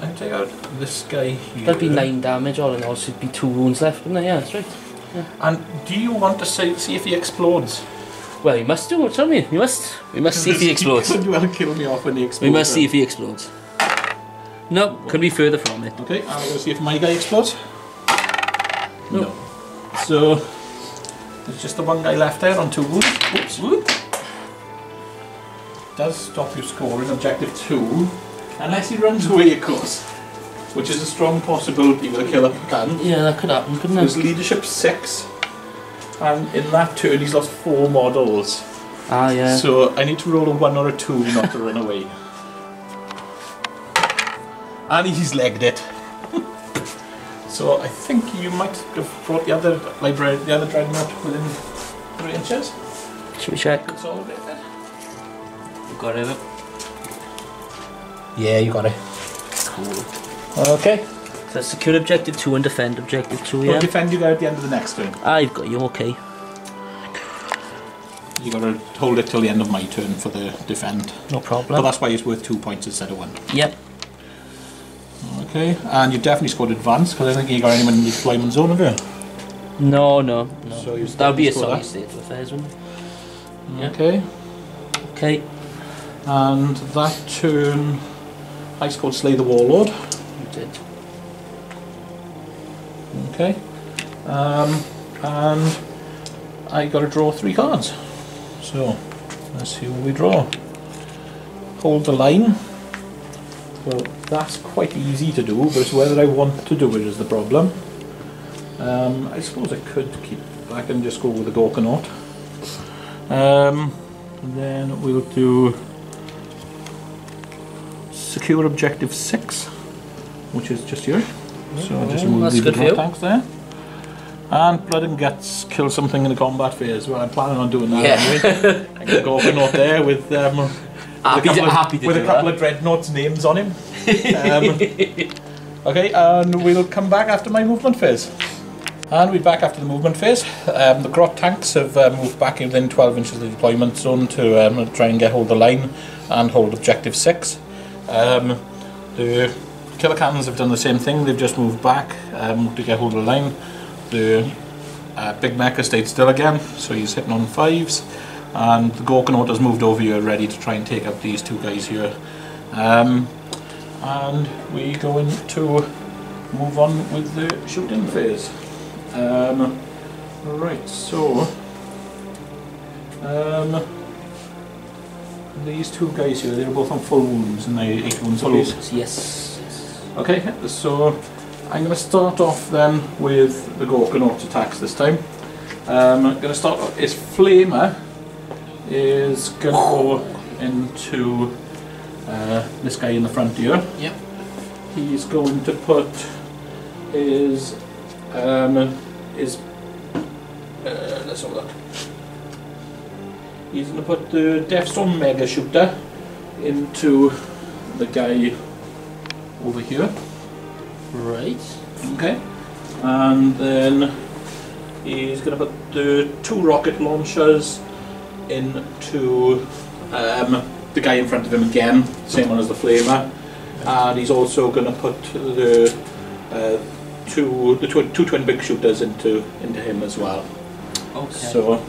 I take out this guy here. That'd be 9 damage all in all, so it'd be 2 wounds left, wouldn't it? Yeah, that's right. Yeah. And do you want to see if he explodes? Well, he must do, what's I mean? We must see if he explodes. He could well kill me off when he explodes. We must see if he explodes. No, could be further from it. Okay, I'm going to see if my guy explodes. No. So there's just the 1 guy left there on 2 wounds. Oops. Whoop. Does stop you scoring objective 2, unless he runs away, of course, which is a strong possibility with a killer can. Yeah, that could happen, couldn't There's it? leadership 6, and in that turn he's lost 4 models. Ah, yeah. So I need to roll a 1 or a 2 not to run away. And he's legged it. So I think you might have brought the other dreadnought within 3 inches. Should we check? Consolidate it. We've got it. Yeah, you got it. Cool. Okay. So secure objective 2 and defend objective 2, We'll yeah? defend you there at the end of the next turn. I've got you, okay. You got to hold it till the end of my turn for the defend. No But problem. that's why it's worth 2 points instead of 1. Yep. Okay, and you've definitely scored advance because I think you got anyone in the deployment zone, have you? No, no, no. So you That would be a score sorry that? state of affairs, wouldn't it? Yeah. Okay, Okay. and that turn I scored Slay the Warlord. You did. Okay, and I got to draw 3 cards. So let's see what we draw. Hold the line. Well, that's quite easy to do, but it's whether I want to do it is the problem. I suppose I could keep back and just go with the Gorkanaut. Then we'll do secure objective 6, which is just here. So I'll just move that's the good for you. tanks there. And Blood and Guts kill something in the combat phase. Well, I'm planning on doing that anyway. I can go Gorkanaut there with Happy to with do a couple that. of dreadnoughts' names on him. Okay, and we'll come back after my movement phase. And we're back after the movement phase. The Grot tanks have moved back within 12 inches of the deployment zone to try and get hold of the line and hold objective 6. The killer cannons have done the same thing, they've just moved back to get hold of the line. The big mech has stayed still again, so he's hitting on 5s. And the Gorkanaut has moved over here ready to try and take up these 2 guys here. And we're going to move on with the shooting phase. Right, so these two guys here, they're both on full wounds and they 8 wounds apiece. Yes. Okay, so I'm going to start off then with the Gorkanaut attacks this time. I'm going to start off, his Flamer is going to go into this guy in the front here. Yep. He's going to put his let's have a look. He's going to put the Deathstorm Mega Shooter into the guy over here. Right. Okay. And then he's going to put the 2 rocket launchers into the guy in front of him again, same one as the Flamer. And he's also going to put the two twin big shooters into him as well. Okay.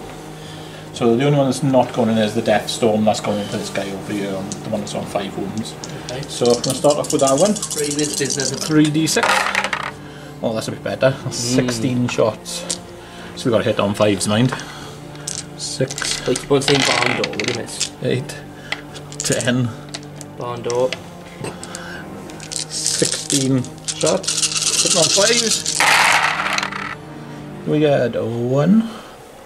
So the only one that's not going in is the Death Storm. That's going into this guy over here, the one that's on 5 wounds. Okay. So I'm going to start off with that one. 3d6. Oh, that's a bit better. 16 shots. So we got a hit on 5s, mind. 6. Like keep on saying barn door, would you miss? 8. 10. Barn door. 16 shots. Hitting on 5s. We got 1.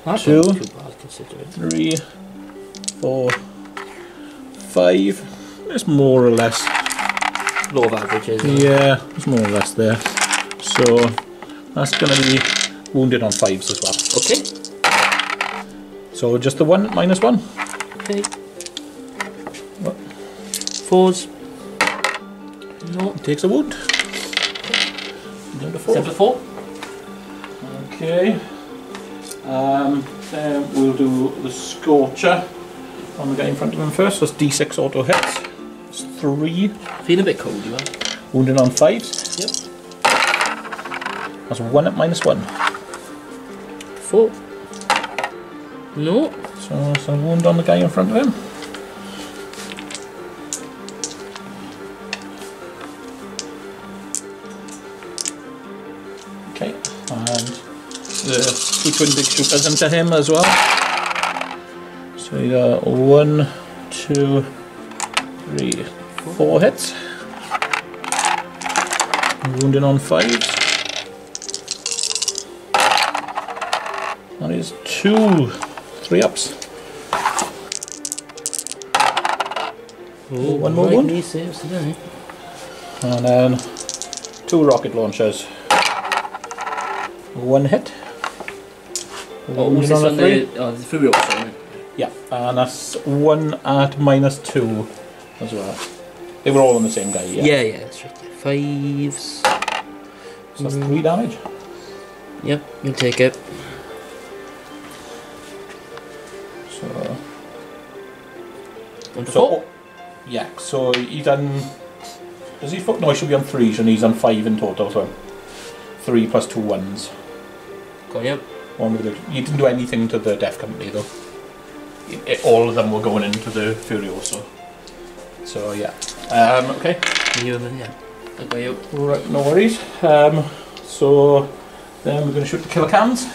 That's 2, not too bad considering. 3, 4, 5. It's more or less. Low of averages. Isn't it? Yeah, it's more or less there. So that's going to be wounded on 5s as well. Okay. So just the 1 minus 1. Okay. What? 4s. No. Takes a wound. Down to 4. Except for 4. Okay. Then we'll do the Scorcher on the guy in front of him first. That's D6 auto hits. It's 3. Feeling a bit cold, you are. Wounded on 5s. Yep. That's 1 at minus 1. 4. No. So it's a wound on the guy in front of him. Okay, and the 2 twin big shooters into him as well. So you got 1, 2, 3, 4 hits. Wounding on 5. That is 2 3 ups. Oh, 1 more wound. These saves today. And then 2 rocket launchers. 1 hit. Oh, was this on the fury also? Yeah, and that's 1 at minus 2 as well. They were all on the same guy, yeah. Yeah, that's right. 5s. So that's 3 damage. Yep, you take it. So, 1 to 4. oh, yeah, so he done. Does he? No, he should be on 3, and he's on 5 in total. So 3 plus 2 1s. Go on, yep. He didn't do anything to the Death Company though. All of them were going into the Furioso. So yeah. Okay. You and then, yeah. I got you. Right, no worries. So then we're going to shoot the killer cans.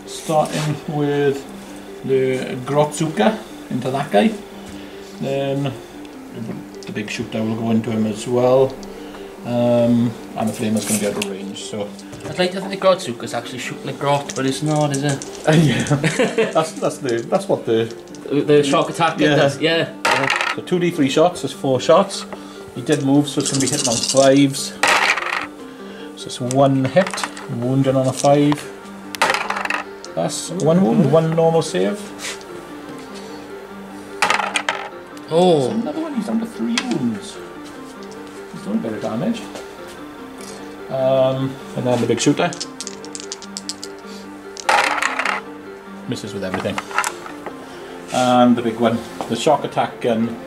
Starting with the Grotzuka into that guy. Then the big shooter will go into him as well. And the Flamer's going to be out of range. So I'd like to think the Grotzuka's actually shooting a grot, but it's not, is it? yeah, that's what The shock attack does. Yeah. So 2d3 shots is 4 shots. He did move, so it's going to be hitting on 5s. So it's 1 hit, wounding on a 5. That's 1 wound, 1 normal save. Oh. So another one, he's down to 3 wounds. He's doing a bit of damage. And then the big shooter. Misses with everything. And the big one, the shock attack gun,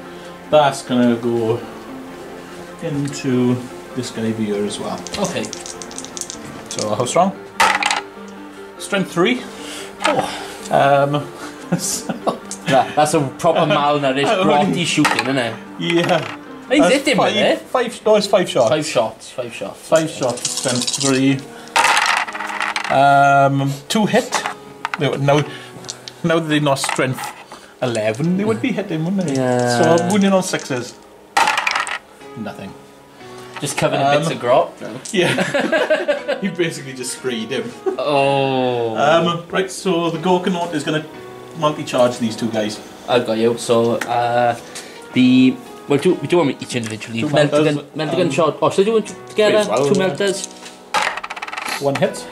that's going to go into this guy here as well. Okay. So how strong? Strength 3. Oh. So, That's a proper malnourished grotty shooting, isn't it? yeah. He's hit him with it. 5 no, it's 5 shots. 5 shots. 5 shots. 5 shots, strength 3. 2 hit. Now that they've not strength 11 they would be hitting, wouldn't they? Yeah. So I'm wounding on 6s. Nothing. Just covered in bits of grot. Yeah. You basically just sprayed him. Oh. Right, so the Gorkanaut is going to multi-charge these two guys. I've got you. So we do them each individually. Two Meltagun shot. Oh, should I do it together? Well, 2 melters. 1 hit.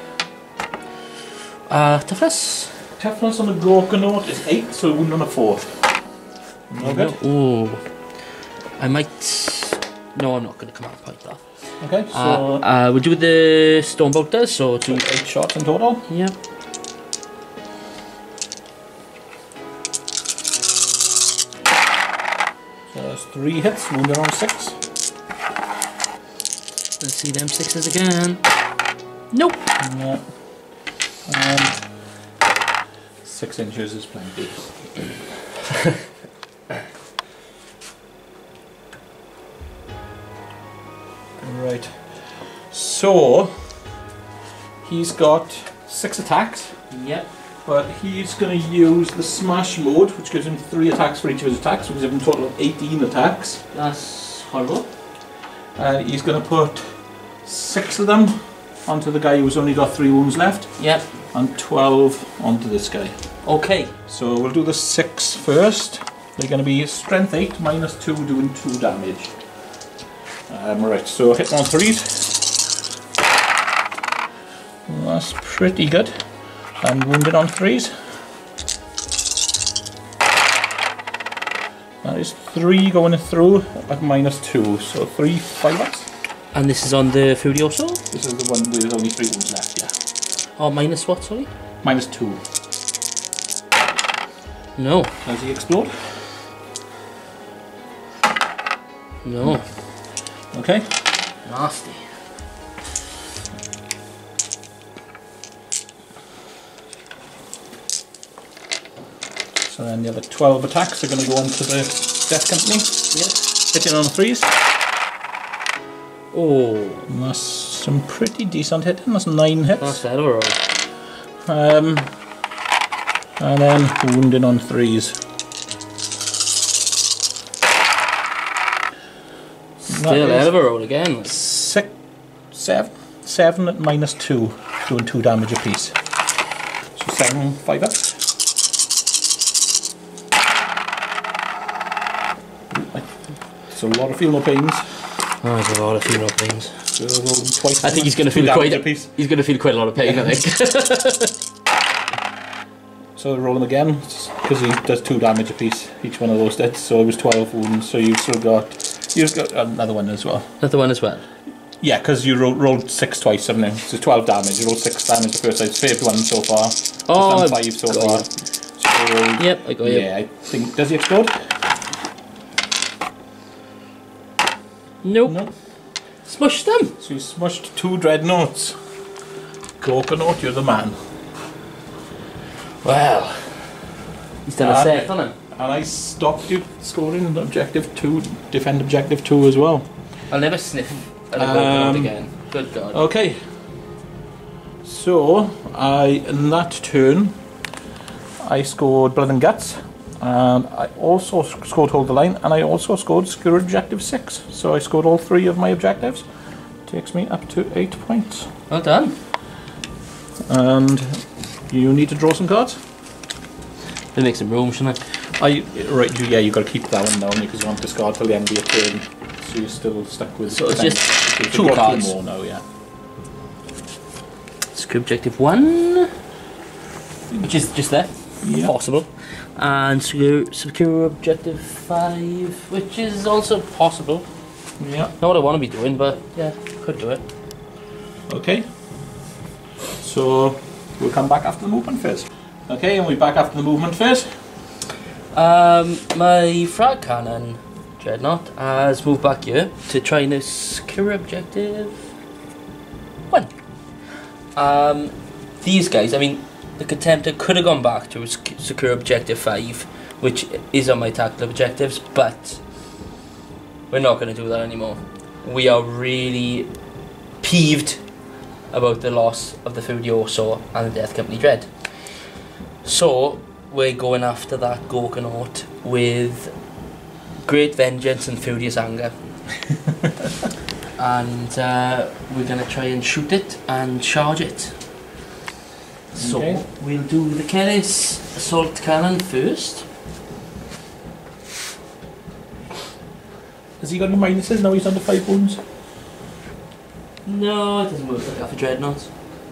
Toughness. Toughness on the Gorkanaut is 8, so wound on a 4. No good. Ooh. I might. No, I'm not going to come out and fight that. Okay, so we'll do the stone bolters. So 8 shots in total. Yeah. So that's 3 hits, wounded on 6. Let's see them 6s again. Nope. Yeah. 6 inches is plenty. Right. So he's got 6 attacks, Yep. but he's going to use the smash mode, which gives him 3 attacks for each of his attacks, which gives him a total of 18 attacks. That's horrible. He's going to put 6 of them onto the guy who's only got 3 wounds left, Yep. and 12 onto this guy. Okay. So we'll do the 6 first. They're going to be strength 8 minus 2, doing 2 damage. Right, so hit on 3s. That's pretty good. And wounded on 3s. That is 3 going through at minus 2, so 3 5-ups. And this is on the Furioso? This is the one with only 3 wounds left, yeah. Oh, minus what, sorry? Minus 2. No. Does he explode? No. Okay. Nasty. So then the other 12 attacks are going to go on to the Death Company. Yep. Hitting on 3s. Oh. And that's some pretty decent hitting. That's 9 hits. That's better, roll. And then wounding on 3s. Still hell of a roll again. 7 at minus 2, doing 2 damage apiece. So 7 5-ups. So a lot of feel no pains. Oh, there's a lot of female pains. So rolling twice. I think he's going to feel He's going to feel quite a lot of pain. I think. So roll him again because he does 2 damage apiece each one of those hits. So it was 12 wounds. So you've got another one as well. Another one as well. Yeah, because you rolled 6 twice, haven't you? So 12 damage. You rolled 6 damage the first side. Saved 1 so far. Oh, done 5 so far. So, yep, I got you. Yeah, I think. Does he explode? Nope. No. Smushed them. So you smushed 2 dreadnoughts. Gorkanaut, you're the man. Well, he's done a set on him. And I stopped you scoring objective 2, defend objective 2 as well. I'll never sniff at a Gorkanaut again. Good God. Okay. So, in that turn, I scored Blood and Guts, and I also scored Hold the Line, and I also scored Secure Objective 6. So I scored all 3 of my objectives. Takes me up to 8 points. Well done. And you need to draw some cards. They make some room, shouldn't Yeah, you've got to keep that one down because you want to discard till the end of your turn. So you're still stuck with. So it's just you've 2 got cards. 2 more now, yeah. Secure Objective 1, which is just there. Yeah. Possible. And secure Objective 5, which is also possible. Yeah. Not what I want to be doing, but yeah, could do it. Okay. So we'll come back after the movement phase. Okay, and we're back after the movement phase. My frag cannon dreadnought has moved back here to try and secure Objective 1. These guys, I mean, the Contemptor could have gone back to secure Objective 5, which is on my tactical objectives, but we're not going to do that anymore. We are really peeved about the loss of the Furioso and the Death Company Dread. So, we're going after that Gorgonaut with great vengeance and furious anger. And we're going to try and shoot it and charge it. So Okay. we'll do the Keris assault cannon first. Has he got any minuses now he's under 5 wounds? No, it doesn't work like that for dreadnoughts.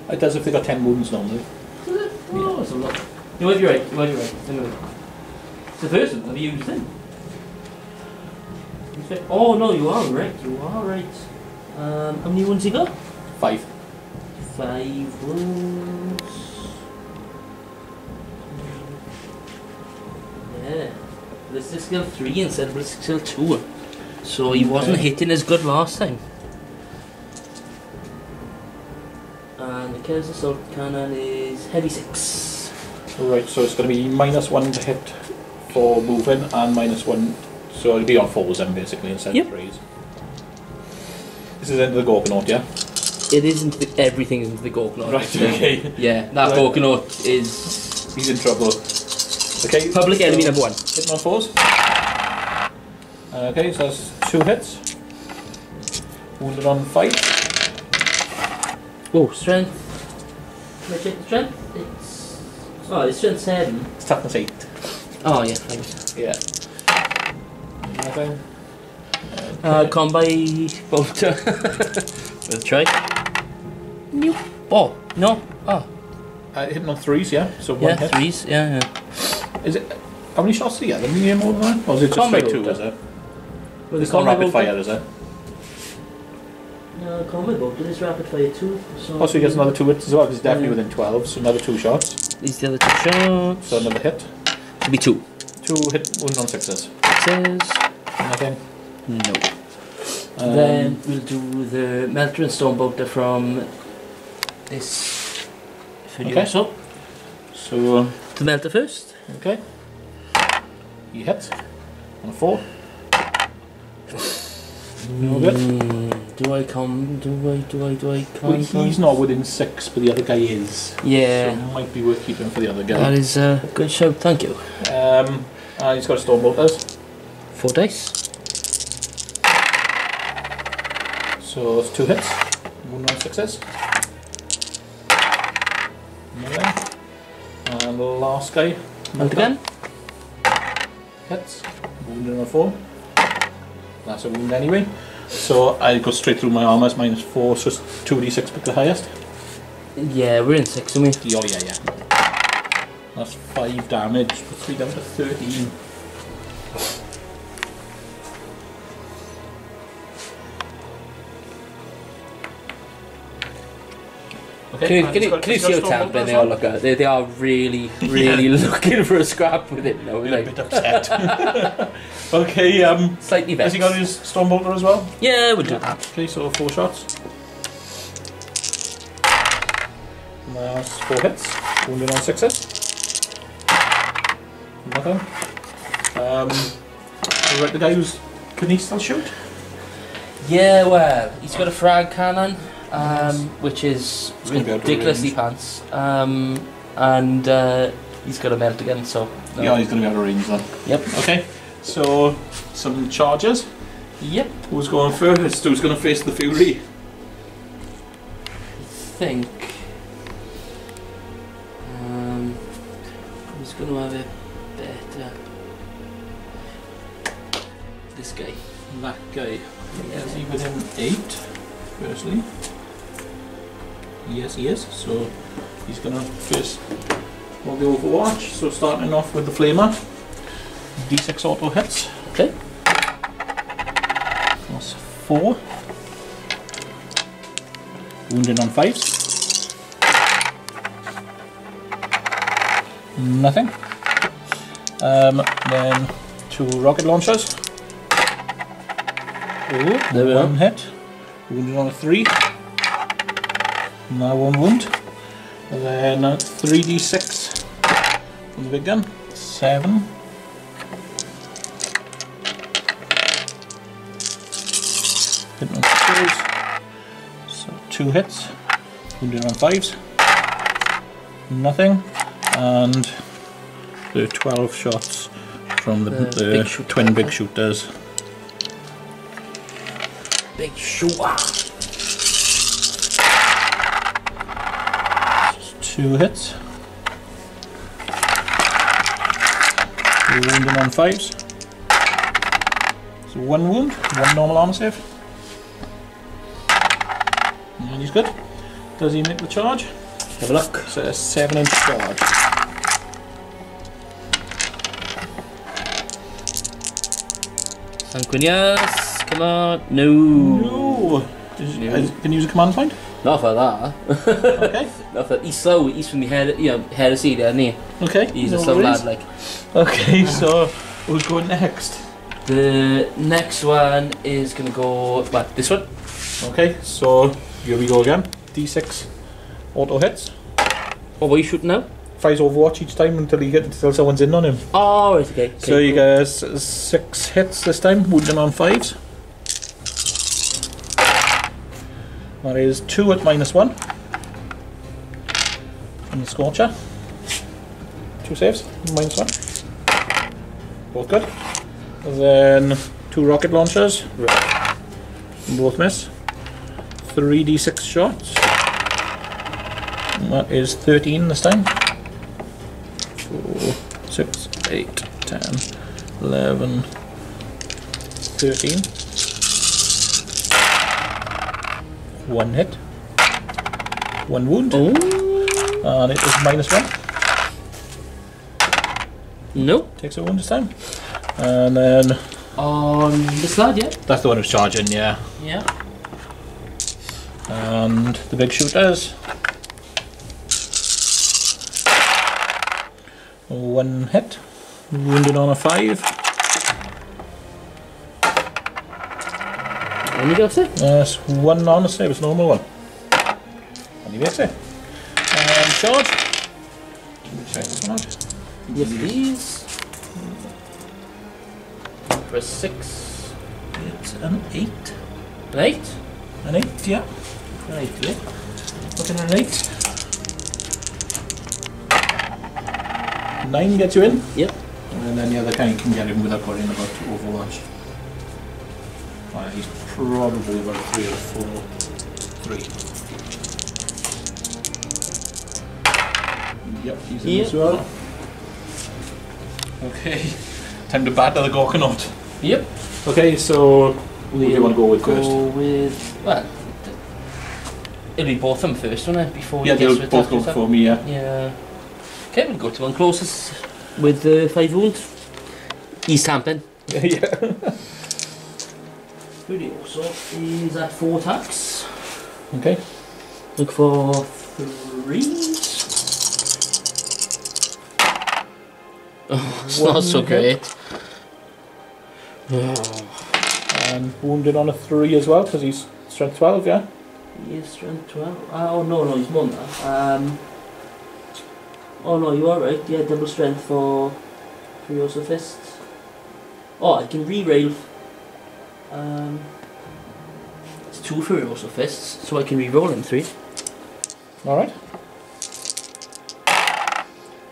It does if they got 10 wounds normally. Oh, that's a lot. You might be right, you might be right. Anyway. It's the first one, have you used it? Oh no, you are right, you are right. How many wounds you got? 5. 5 wounds. Yeah. This is skill 3 instead of skill 2. So he wasn't hitting as good last time. And the Keris assault cannon is heavy 6. Right, so it's going to be -1 to hit for moving and -1, so it'll be on 4s then basically instead Yep. of 3s. This is into the Gorgonaut, yeah? It isn't everything into the Gorgonaut. Right, okay. Yeah, that Right. Gorgonaut is He's in trouble. Okay. public enemy number 1. Hitting on 4s. Okay, so that's 2 hits. Wounded on 5. Whoa, strength. Can I check the strength? It's strength 7. It's toughness 8. Oh yeah, thanks. Yeah. Nothing. Combi bolter. Let's try. Nope. Oh, no. Oh, Hitting on 3s, yeah? So 1 yeah, hit. 3s. Yeah. Is it... How many shots do you get? Any more than that? Or is it just Combi straight 2, bolter. is it? Well, It's not rapid fire, is it? No, combi bolter is rapid fire too. Oh, so he gets another 2 hits as well, because he's definitely within 12, so another 2 shots. These the other 2 shots. So another hit. Should be 2. 2 hit, wound on 6s. Says Nothing. no. Then we'll do the melter and stone bolter from this video. Okay. So, The melter first. okay. He hits on a 4. No good. Do I come? Well, he's not within 6, but the other guy is. Yeah. So it might be worth keeping for the other That guy. is a good show, thank you. And he's got a storm bolters. 4 dice. So it's 2 hits. Wound on 6s. Nothing. And the last guy. And again. Hits. Wounded on a 4. That's a wound anyway. So I go straight through my armour, it's -4, so it's 2d6 pick the highest. Yeah, we're in 6, aren't we? Oh yeah. That's 5 damage, puts me down to 13. Can you see how tamping they all look at? They are really looking for a scrap with it now. A Like, bit upset. Okay, slightly has vexed. he got his Stormbolter as well? Yeah, we'll do that. Okay, so 4 shots. And that's 4 hits. Wounded on 6s. Nothing. Right, the guy who's... Can he still shoot? Yeah, well, he's got a frag cannon, which is It's gonna be out of ridiculously range. pants. And he's got a melt again, so. No. Yeah, he's going to be out of range then. Yep. Okay, so some charges. Yep. Who's going first? Who's going to face the Fury? I think. Who's going to have it better? This guy. That guy. Is he within 8? Firstly. Yes, he is. So he's going to face all the Overwatch. So starting off with the Flamer. D6 auto hits. Okay. That's 4. Wounded on 5s. Nothing. Then 2 rocket launchers. Ooh, there we 1 are. hit. Wounded on a 3. Now 1 wound. And then 3d6 from the big gun. 7. Hitting on 6s. So 2 hits. Wounded on 5s. Nothing. And the 12 shots from the twin big shooters. Big shooter. 2 hits. Wounding on 5s. So 1 wound, 1 normal armor save. And he's good. Does he make the charge? Have a look. So a 7-inch charge. Sanguinius, come on. No. No. Can you use a command point? Not for that. Okay. Not for, he's slow. He's from the head, head of Syria, isn't he? Okay. He's no a slow worries. lad, like. Okay, so who's going next? The next one is gonna go. What? This one? Okay, so here we go again. D6 auto hits. What were you shooting now? Fires Overwatch each time until someone's in on him. Oh, right, okay. So you get 6 hits this time, wounding on 5s. That is 2 at -1. And the Scorcher. 2 saves, -1. Both good. And then 2 rocket launchers. Both miss. 3d6 shots. And that is 13 this time. 4, 6, 8, 10, 11, 13. 1 hit. 1 wound. Oh. And it is -1. Nope. Takes a wound this time. And then On this lad, yeah? that's the one who's charging, yeah. Yeah. And the big shooters. 1 hit. Wounded on a 5. Only got it? That's 1 on a save, it's a normal one. And he makes it. And charge. Let me check this one out. Yes, please. For a 6. It's an 8. An 8? An 8, yeah. An 8, yeah. Looking at an 8. 9 gets you in. Yep. And then the other kind can get him without worrying about Overwatch. Well, he's probably about 3 or 4. 3. Yep, he's in as well. Okay, time to batter the Gorkanaut. Yep. Okay, so who do you want to go with first? Go with, well, it'll be both of them first, won't it? Before Yeah, he gets they'll both go for me, yeah. Yeah. Okay, we'll go to one closest with the 5 wound. He's tamping. Yeah. Really also is at 4 attacks. Okay. Look for 3s. Oh, it's not so great. And wounded on a 3 as well, because he's strength 12, yeah? He is strength 12. Oh no, he's more than that. Oh no, you are right. Yeah, double strength for Furiosa Fists. Oh, I can re-rail. It's 2 Furiosa Fists, so I can re-roll in 3. Alright.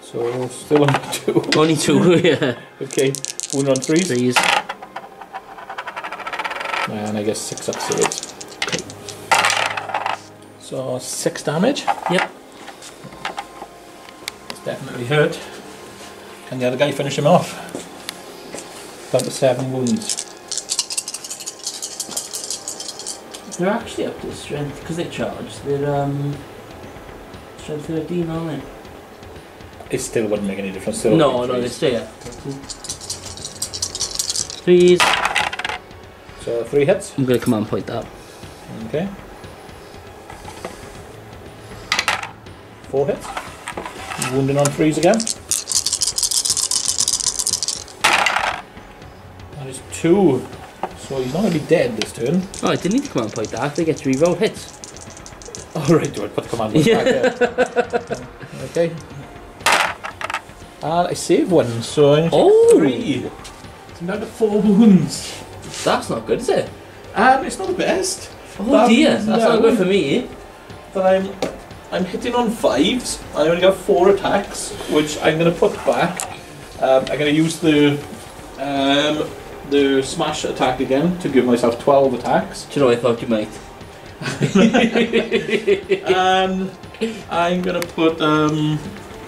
So, still on 2. Only 2, yeah. Okay, wound on 3s. 3s. And I guess 6 up saves. Okay. So, 6 damage. Yep. It's definitely hurt. Can the other guy finish him off? Down to 7 wounds. They're actually up to strength, because they charge. They're strength 13, aren't they? It still wouldn't make any difference. No, they stay up. 3s. So 3 hits. I'm going to command point that. Okay. 4 hits. Wounding on 3s again. That is 2. So he's not going to be dead this turn. Oh, I didn't need to command point that. They get to re-roll hits. Alright, do I put the command point back there? Okay. And I saved 1, so I'm going to take 3. So I'm down to 4 wounds. That's not good, is it? It's not the best. Oh dear, that's not good for me. But I'm hitting on 5s. I only got 4 attacks, which I'm going to put back I'm going to use the smash attack again to give myself 12 attacks. Do you know, I thought you might. And I'm going to put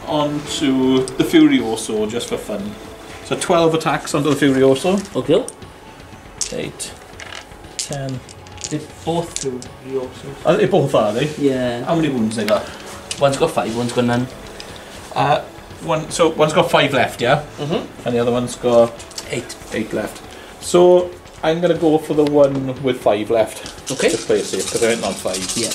onto the Furioso just for fun. So 12 attacks onto the Furioso. Okay. 8, 10. They're both Furiosos. They both are, they? Yeah. How many wounds they got? One's got 5, one's got none. So one's got 5 left, yeah? And the other one's got 8 left. So I'm going to go for the one with 5 left. Okay. Just play it safe, because I went on 5. Yeah.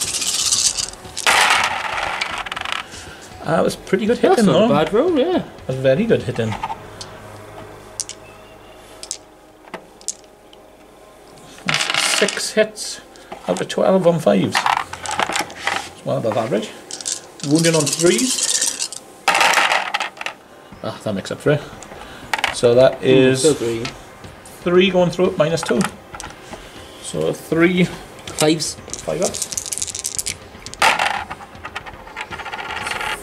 That was pretty good hitting, That's not though. a bad roll, yeah. A very good hitting. 6 hits out of 12 on 5s. It's well above average. Wounding on 3s. Ah, that makes up for it. So that is 3 going through it, minus 2. So 3 5s. 5 ups.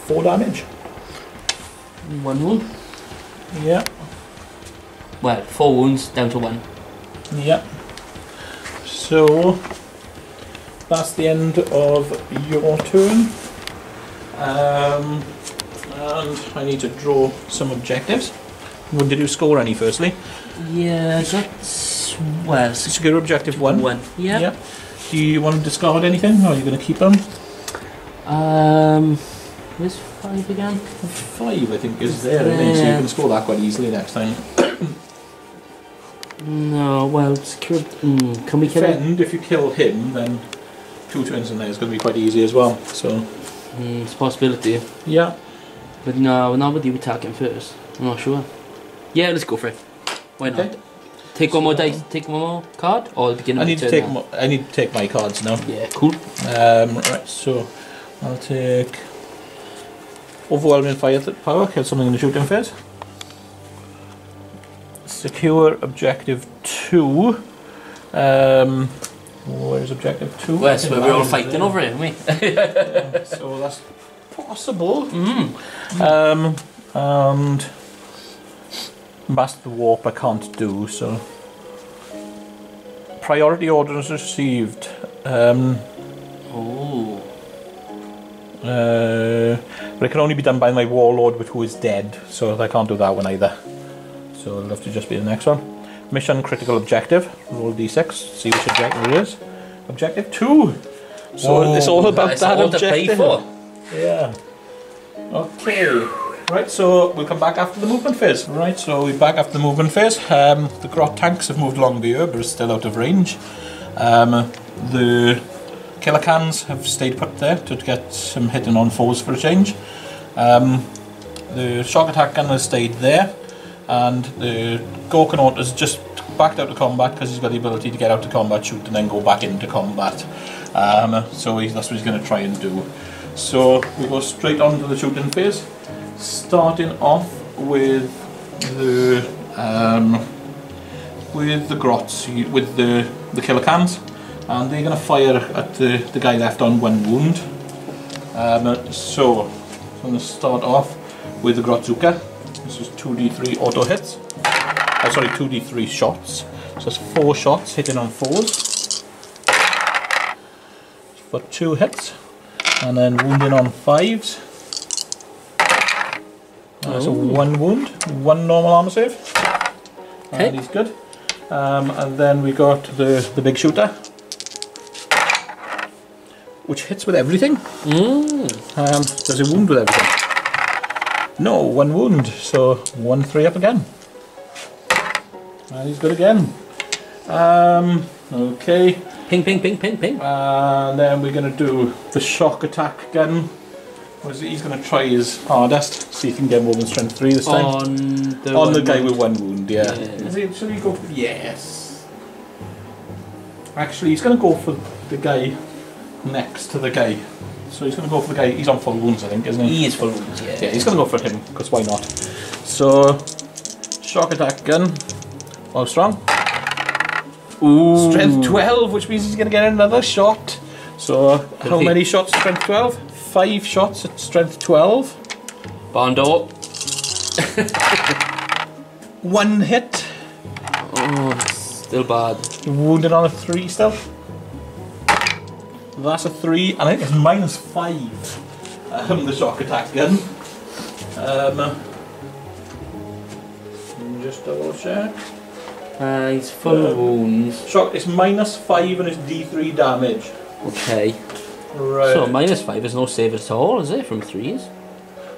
4 damage. 1 wound. Yeah. Well, 4 wounds down to 1. Yeah. So that's the end of your turn. And I need to draw some objectives. When did you score any firstly? Yeah, that's... well... Secure objective 1. 1. Yeah. Do you want to discard anything, or are you going to keep them? Where's 5 again? 5 I think is there, isn't it? So you can score that quite easily next time. No, well, secure... can we kill him? Defend, if you kill him, then 2 twins in there is going to be quite easy as well. So It's a possibility. yeah. But no, not with you attacking first. I'm not sure. Yeah, let's go for it. Why not? Okay. Take one more dice, take one more card, or the beginning I of need the to turn take now? I need to take my cards now. Yeah, cool. Right, so I'll take overwhelming firepower, kill something in the shooting phase. Secure objective 2. Where's objective 2? Well, that's where we're all fighting over it, aren't we? So that's possible. And Master Warp I can't do, so priority orders received. Oh. But it can only be done by my warlord who is dead, so I can't do that one either. So it'll have to just be the next one. Mission critical objective. Roll d6, see which objective it is. Objective 2. So it's all about It's that all to pay objective. for. Yeah. Okay. Right, so we'll come back after the movement phase. Right, so we're back after the movement phase. The grot tanks have moved along the here, but are still out of range. The killer cans have stayed put there to get some hitting on foes for a change. The shock attack gun has stayed there, and the Gorkanaut has just backed out of combat because he's got the ability to get out to combat, shoot, and then go back into combat. So that's what he's going to try and do. So we go straight on to the shooting phase, starting off with the grots, with the killer cans, and they're going to fire at the guy left on 1 wound. So I'm going to start off with the Grotzuka. This is 2d3 auto hits. Sorry, 2d3 shots. So it's 4 shots hitting on 4s for 2 hits, and then wounding on 5s. So 1 wound, 1 normal armor save. Okay. And he's good. And then we got the big shooter, which hits with everything. Does a wound with everything? No, 1 wound. So 1 3 up again. And he's good again. Okay. Ping, ping, ping, ping, ping. And then we're going to do the shock attack again. He's going to try his hardest, see if he can get more than strength 3 this time. On the guy with 1 wound, yeah. Should he go for... Yes. Actually, he's going to go for the guy next to the guy. So he's going to go for the guy... He's on full wounds, I think, isn't he? He is full wounds, yeah. Yeah, he's going to go for him, because why not? So, shock attack gun. How strong? Ooh. Strength 12, which means he's going to get another shot. So, how many shots at strength 12? 5 shots at strength 12. Bondo. 1 hit. Oh, still bad. You're wounded on a 3 still. That's a 3, and I think it's -5. The shock attack gun. Just double check. He's full of wounds. Shock. It's -5 and it's D3 damage. Okay. Right. So -5 is no save at all, is it? From 3s?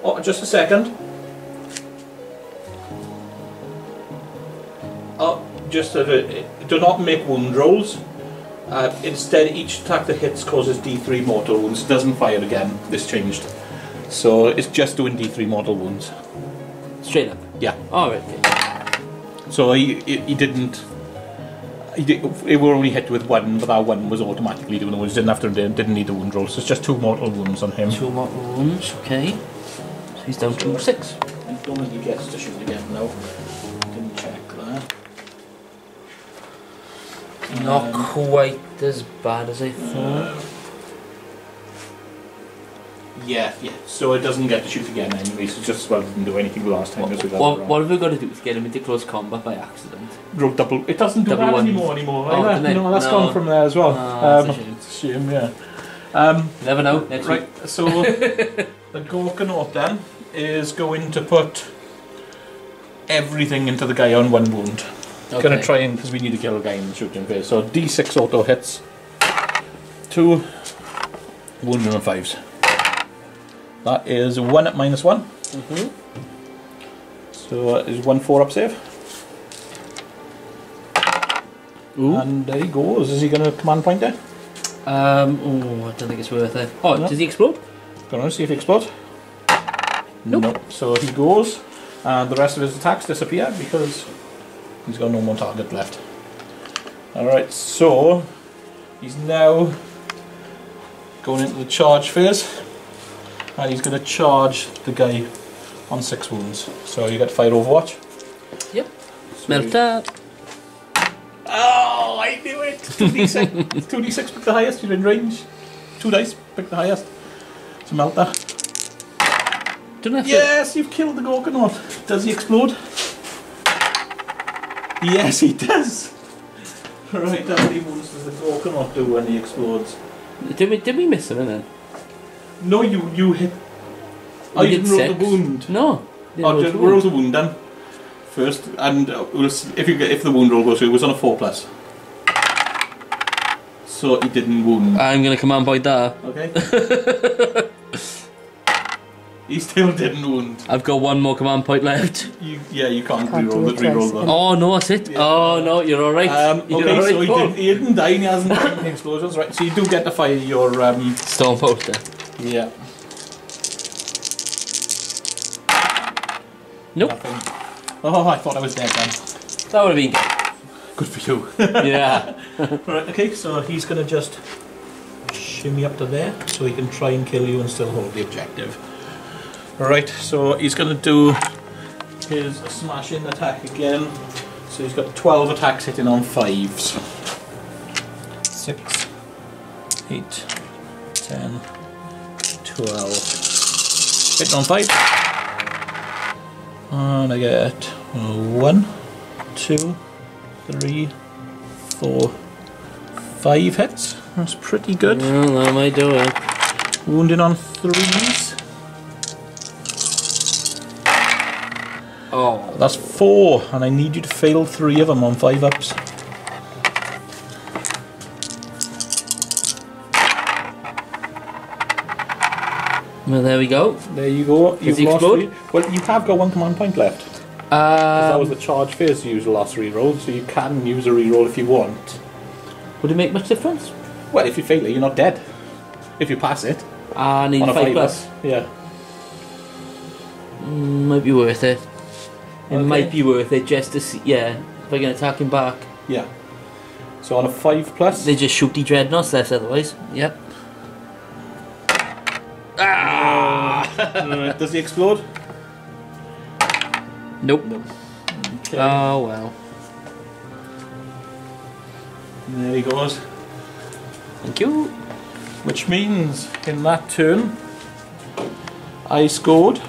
Oh, just a second. Oh, do not make wound rolls. Instead, each attack that hits causes D3 mortal wounds. It doesn't fire again. This changed. So it's just doing D3 mortal wounds. Straight up? Yeah. Alright, okay. So he didn't... He were only hit with 1, but that 1 was automatically doing the wounds. Didn't need the wound rolls. So it's just 2 mortal wounds on him. 2 mortal wounds, okay. So he's down to 6. I don't think he gets to shoot again now. Didn't check that. Not quite as bad as I thought. Yeah. So it doesn't get to shoot again anyway. So just as well didn't do anything last time. What have we got to do to get him into close combat by accident? Roll double. It doesn't do Double that one. anymore. Oh, Either. didn't it? No, that's No. gone from there as well. That's a shame. It's a shame, yeah. Never know. Next week. Right. So the Gorkanaut then is going to put everything into the guy on 1 wound. Okay. Gonna try and because we need to kill a guy and shoot him first. So D6 auto hits. 2 wounded on 5s. That is 1 at -1. So is 1 4-up save. Ooh. And there he goes. Is he going to command point there? I don't think it's worth it. Oh, No. does he explode? Gonna see if he explodes. Nope. So he goes, and the rest of his attacks disappear because he's got no more target left. Alright, so he's now going into the charge phase, and he's going to charge the guy on 6 wounds. So you get fire overwatch. Yep. So Melt that. Oh, I knew it! 2d6. 2d6 pick the highest, you're in range. 2 dice, pick the highest. So melt that. Don't have to. Yes, you've killed the Gorkanaut. Does he explode? Yes, he does. Right, how many wounds does the Gorkanaut do when he explodes? Did we miss him then? No, you hit. Oh, We you did didn't roll 6. the wound. No. Oh, just roll the wound then. First, and if the wound roll goes through, it was on a 4+. So he didn't wound. I'm gonna command point that. Okay. He still didn't wound. I've got 1 more command point left. You can't Can't do it re-roll twice. that. Oh no, that's it. Yeah. Oh no, you're alright. You're Okay, alright, so Paul. he didn't die and he hasn't done any explosions, right? So you do get to fire your Storm poster. yeah. Nope. Nothing. Oh, I thought I was dead then. That would have been Good for you. good. Yeah. Right, okay, so he's gonna just shimmy up to there so he can try and kill you and still hold the objective. Alright, so he's gonna do his smashing attack again. So he's got 12 attacks hitting on 5s. 6, 8, 10, 12. Hitting on 5. And I get 1, 2, 3, 4, 5 hits. That's pretty good. Well, that might do it. Wounding on 3s. Oh. That's 4, and I need you to fail 3 of them on 5-ups. Well, there we go. There you go. You've he lost explode? 3. Well, you have got 1 command point left. 'Cause that was the charge phase to use the last reroll, so you can use a reroll if you want. Would it make much difference? Well, if you fail it, you're not dead. If you pass it, I need on a 5 5+. plus. Yeah. Might be worth it. It Okay. might be worth it just to see. Yeah, if I can attack him back. Yeah. So on a 5+. They just shoot the dreadnoughts less otherwise. Yep. Right, does he explode? Nope. Okay. Oh well. There he goes. Thank you. Which means in that turn, I scored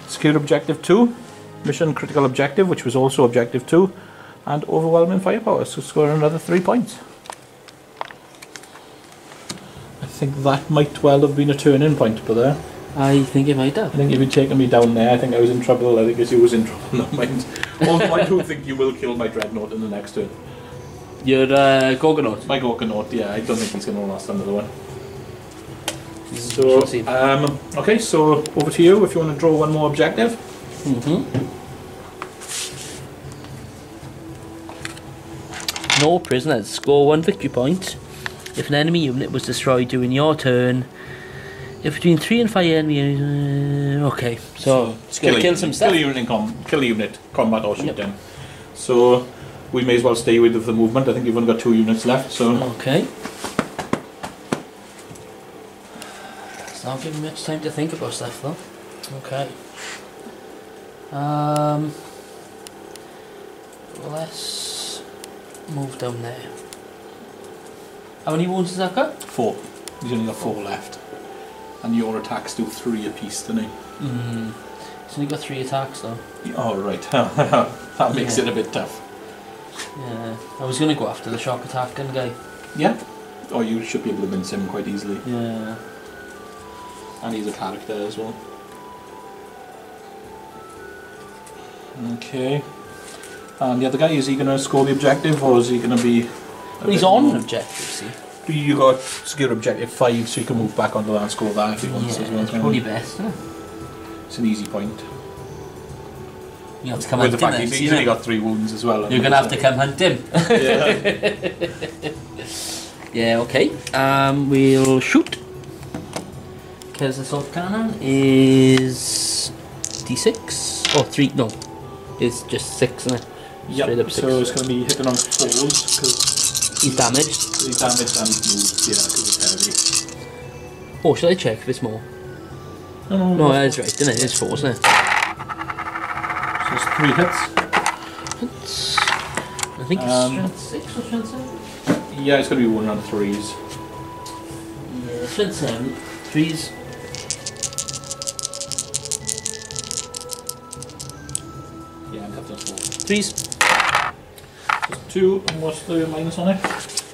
secure objective 2, mission critical objective, which was also objective 2, and overwhelming firepower, so scoring another 3 points. I think that might well have been a turning point, but there. I think it might have. I think if you'd taken me down there, I think I was in trouble. I think you was in trouble, not mind. Although I do think you will kill my Dreadnought in the next turn. Your Gorgonaut? My Gorgonaut, yeah, I don't think he's going to last another one. So, okay, so over to you if you want to draw one more objective. No prisoners. Score 1 victory point. If an enemy unit was destroyed during your turn, if between 3 and 5 enemies... okay, so it's going to kill some stuff. Kill a unit, combat or shoot them. So we may as well stay with the movement. I think you've only got 2 units left, so... Okay. It's not giving me much time to think about stuff though. Okay. Let's move down there. How many wounds does that got? 4. He's only got 4 left. And your attacks do 3 apiece, doesn't he? He's only got 3 attacks though. Oh right, that makes it a bit tough. Yeah, I was going to go after the shock attack gun guy. Yeah? Oh, you should be able to mince him quite easily. Yeah. And he's a character as well. Okay. And the other guy, is he going to score the objective, or is he going to be... Well, he's on an objective, see? You got secure objective 5, so you can move back onto that and score that if he wants as well. It's probably best, isn't it? It's an easy point. You have to come with hunt the him fact then, he's only got 3 wounds as well. You're going to have to come hunt him. Yeah, okay. We'll shoot. Because assault cannon is D6. Oh, 3, no. It's just 6, isn't it? Straight up 6. So it's going to be hitting on 4s because he's damaged. He's damaged and he's moved, yeah, because it's heavy. Oh, should I check if it's more? No, that's right, isn't it? It's 4, isn't it? So it's 3 hits. I think it's strength 6 or strength 7? Yeah, it's going to be 1 on 3s. Yeah, strength 7. 3s. Yeah, I'm having 4. 3s. Just 2, and what's the minus on it?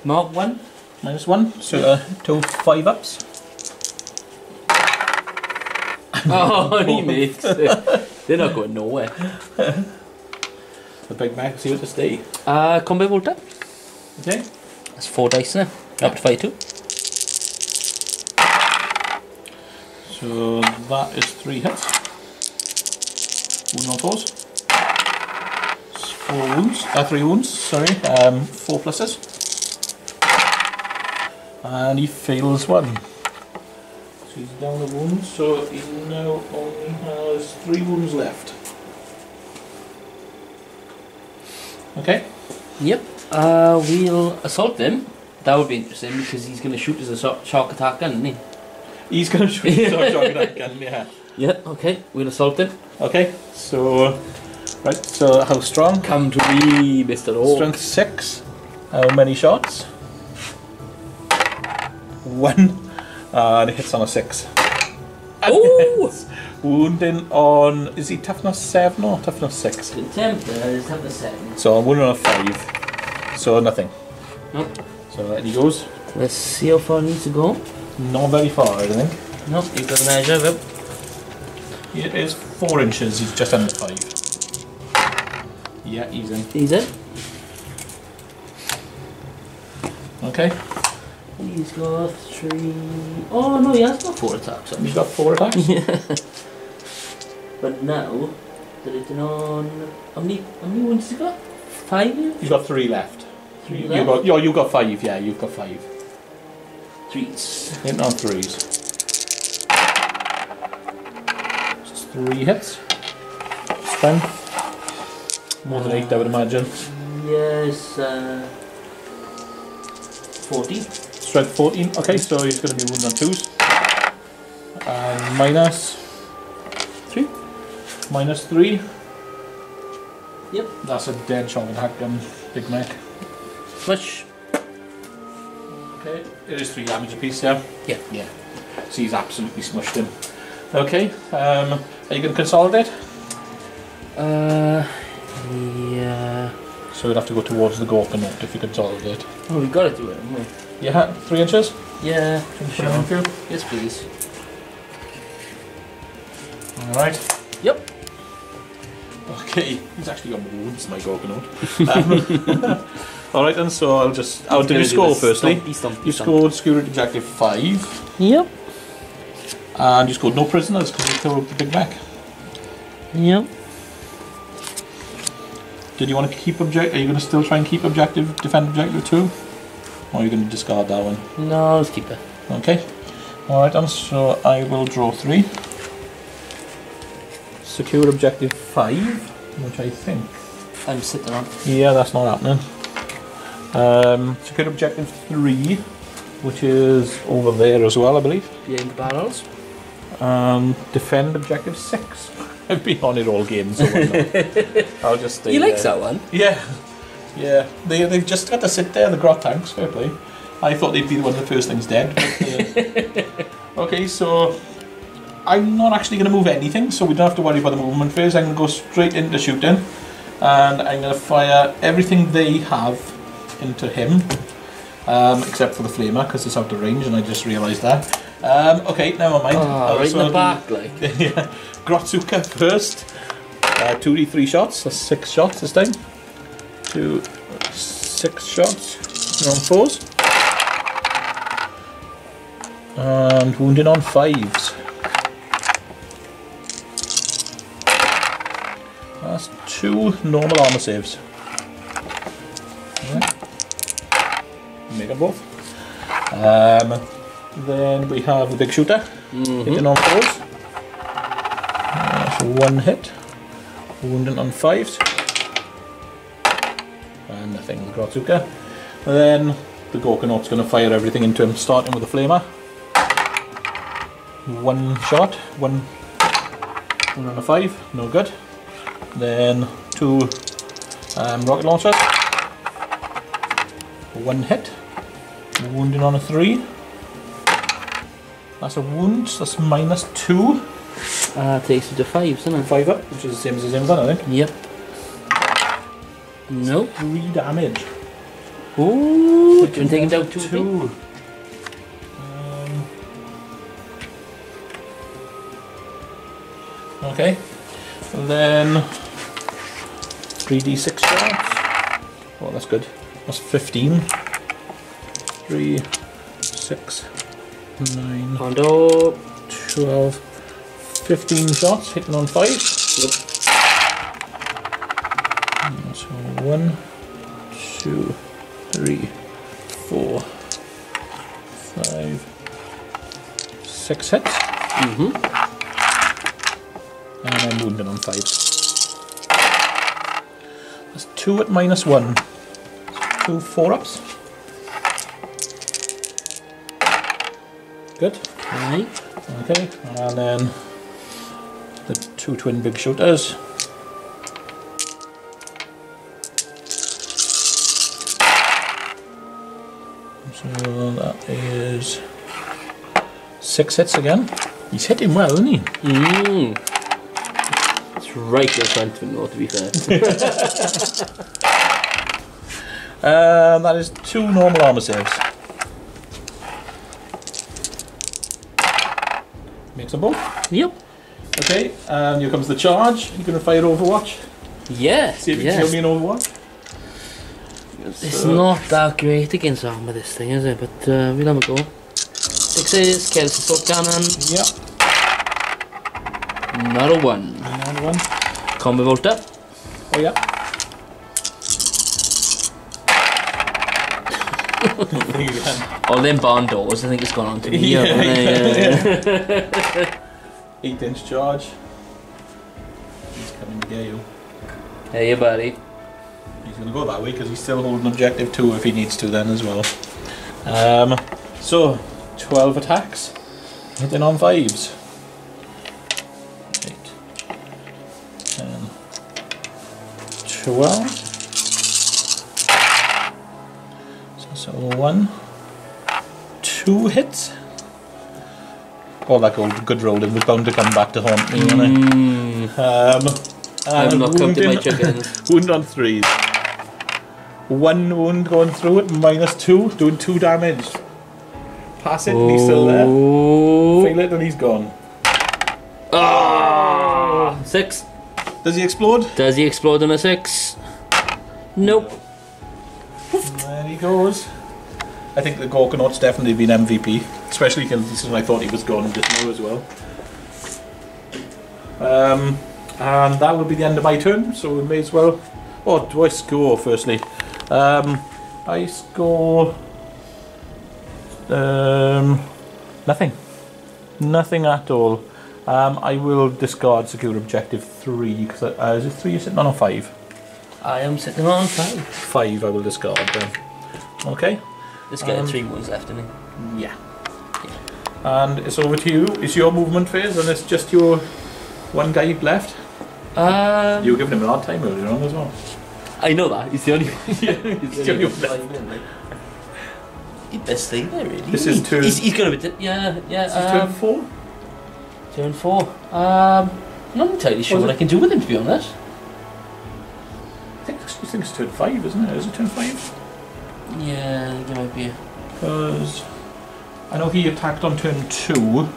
Mark 1. Minus 1, so 2 5-ups. Oh, he makes it. They're not going nowhere. The big mech, see what to stay. Combat Volta. Okay. That's 4 dice now. Up to fight 2. So that is 3 hits. Wound on 4s. 4 wounds. 3 wounds, sorry. 4 pluses. And he fails 1. So he's down a wound, so he now only has 3 wounds left. Okay. Yep. We'll assault him. That would be interesting because he's going to shoot as a shock attack gun, isn't he? He's going to shoot his shock attack gun, yeah. Yeah, okay. We'll assault him. Okay, so... Right, so how strong? Come to me, Mr. Orc. Strength 6. How many shots? 1. And it hits on a 6. Oh! Wounding on... Is he toughness 7 or toughness 6? Temper is toughness 7. So I'm wounding on a 5. So nothing. Nope. So and he goes. Let's see how far he needs to go. Not very far, I think. Nope, you've got to measure him. It is 4 inches, he's just under 5. Yeah, he's in. He's in. Okay. He's got 3... Oh no, he has got 4 attacks. He's got 4 attacks? Yeah. But now, did it on... How many wounds has he got? 5? He's got 3 left. 3 left? You've got 5, yeah, you've got 5. 3s. Hitting on 3s. Just 3 hits. Strength. More than 8, I would imagine. Yes, 14. Strength 14. Okay, so he's going to be wounded on 2s. And minus 3. Minus 3. Yep. That's a dead shock attack gun, big mech. Much. Okay, it is 3 damage apiece, yeah? Yeah. Yeah. So he's absolutely smushed him. Okay, are you going to consolidate? Yeah. So we'd have to go towards the Gorkanaut if you consolidate. Oh, we've got to do it, haven't we? Yeah, 3 inches? Yeah, Put it on for you? Yes, please. Alright. Yep. Okay, he's actually got more wounds, my Gorkanaut. Alright then, so I'll just... How did you score firstly? You scored security objective 5. Yep. And you scored no prisoners because you threw up the big mech. Yep. Did you want to keep objective? Are you going to still try and keep defend objective 2? Or are you going to discard that one? No, let's keep it. Okay. Alright then, so I will draw 3. Secure objective 5, which I think... I'm sitting on. Yeah, that's not happening. Secure objective 3, which is over there as well, I believe. Behind the barrels. Defend objective 6. I've been on it all game, so why not? I'll just stay You like there. that one? Yeah. Yeah. They've just got to sit there, the grot tanks, fair play. I thought they'd be one of the first things dead. But, okay, so I'm not actually going to move anything, so we don't have to worry about the movement phase. I'm going to go straight into shooting, and I'm going to fire everything they have into him, except for the flamer, because it's out of range, and I just realised that. Okay, never mind. Oh, right in the back, like. Yeah. Grotsuka first. 2d3 shots, that's 6 shots this time. 6 shots. On 4s. And wounding on 5s. That's 2 normal armor saves. Right. Make them both. Then we have the big shooter. Hitting on 4s. That's 1 hit. Wounding on 5s. And nothing, Grotsuka. And then the Gorkanaut's going to fire everything into him, starting with the flamer. 1 shot, 1 on a 5, no good. Then 2 rocket launchers. 1 hit. Wounding on a 3. That's a wound, so that's -2. Takes it to 5, isn't it? 5 up, which is the same as the same gun, I think. Yep. Nope. 3 damage. Ooh, do you take him down 2? Okay. And then 3d6 shots. Oh, that's good. That's 15. 3, 6, 9, And up. 12, 15 shots, hitting on 5. Yep. So 1, 2, 3, 4, 5, 6 hits. And I'm wounded on 5s. That's 2 at -1. 2 4-ups. Good. Right. Okay, and then the 2 twin big shooters. So that is 6 hits again. He's hitting well, isn't he? It's right in front of him, though, to be fair. That is 2 normal armor saves. Makes them both. Yep. Okay, and here comes the charge. You're going to fire Overwatch. Yeah. See if you can kill me in Overwatch. It's not that great against armor, this thing, is it? But we'll have a go. 6s, kills the sub cannon. Yeah. Not a 1. Another one. Combo Volta. Oh yeah. All them barn doors, I think it's gone on to me. Yeah, Yeah. 8-inch charge. He's coming to get you. Hey, buddy. He's going to go that way because he's still holding objective 2 if he needs to then as well. So 12 attacks, hitting on 5s. 8, 10, 12. So 1, 2 hits. All that good rolling was bound to come back to haunt me, wasn't it? I'm not counting my chickens. Wound on 3s. 1 wound going through it, -2, doing 2 damage. Pass it, and he's still there. Fail it, and he's gone. Ah, 6. Does he explode? Does he explode on a 6? Nope. There he goes. I think the Gorkonaut's definitely been MVP, especially since I thought he was gone just now as well. And that will be the end of my turn, so we may as well... Oh, do I score firstly? I score... nothing. Nothing at all. I will discard secure objective 3, because is it 3 you're sitting on or 5? I am sitting on 5. 5 I will discard then. Okay? This guy had 3 wounds left, didn't he? Yeah. And it's over to you. It's your movement phase, and it's just your one guy left. You were giving him a hard time earlier on as well. I know that. He's the only one. He's the only one left. He best stay there, really. This is turn... He's gonna be... Yeah. This is turn 4? Turn 4. I'm not entirely sure what I can do with him, to be honest. I think it's turn 5, isn't it? Is it turn 5? Yeah, I think it might be. Because I know he attacked on turn 2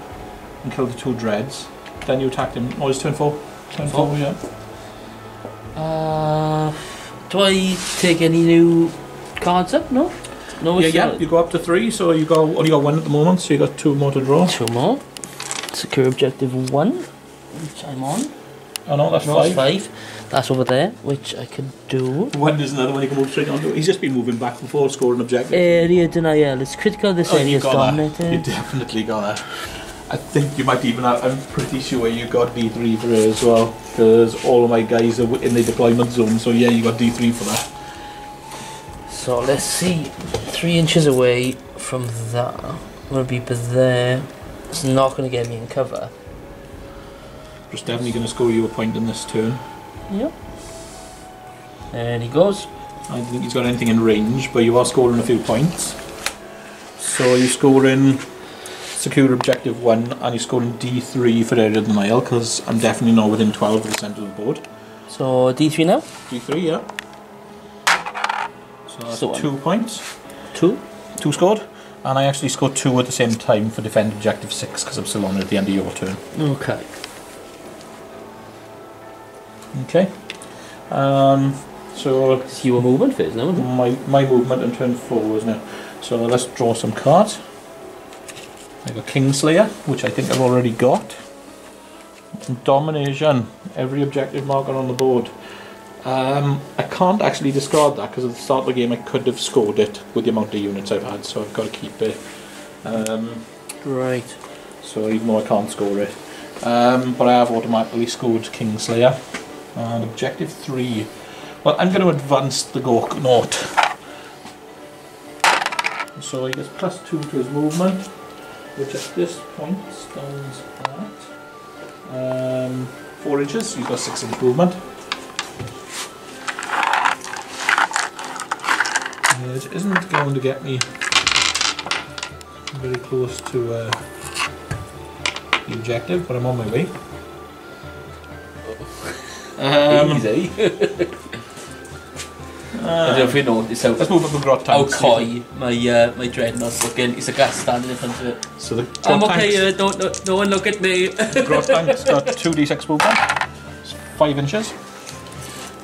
and killed the 2 dreads. Then you attacked him. Oh, it's turn 4. Turn 4, yeah. Do I take any new cards up? No? No, Yeah, you go up to 3, so you only got 1 at the moment, so you got 2 more to draw. 2 more. Secure objective 1, which I'm on. Oh no, that's No, 5. it's 5. That's over there, which I can do. 1 is another one you can move straight onto. He's just been moving back and forth, scoring objectives. Area denial. It's critical. This area is dominated. You definitely got that. I think you might even have, I'm pretty sure you got D3 for it as well, because all of my guys are in the deployment zone, so yeah, you got D3 for that. So let's see. 3 inches away from that. I'm going to be there. It's not going to get me in cover. Just definitely going to score you a point in this turn. Yep. And he goes. I don't think he's got anything in range, but you are scoring a few points. So you're scoring secure objective 1, and you're scoring D3 for area of denial, because I'm definitely not within 12 of the centre of the board. So D3 now? D3, yeah. So that's 2 points. 2? 2 scored. And I actually scored 2 at the same time for defend objective 6, because I'm still on it at the end of your turn. Okay. Okay. So it's your movement phase now, isn't it? My movement in turn 4, isn't it? So let's draw some cards. I got Kingslayer, which I think I've already got. Domination, every objective marker on the board. I can't actually discard that because at the start of the game I could have scored it with the amount of units I've had, so I've got to keep it. Right. So even though I can't score it. But I have automatically scored Kingslayer. And objective 3. Well, I'm going to advance the Gorknaut. So he gets +2 to his movement, which at this point stands at 4 inches. He's got 6 inch movement. It isn't going to get me very close to the objective, but I'm on my way. Easy. I don't know if you noticed how, let's move up the grot how tanks. coy my dreadnought's looking. He's a guy standing in front of it. So the I'm grot okay, tanks, no one look at me. the grot tank's got 2d6 movement. It's 5 inches.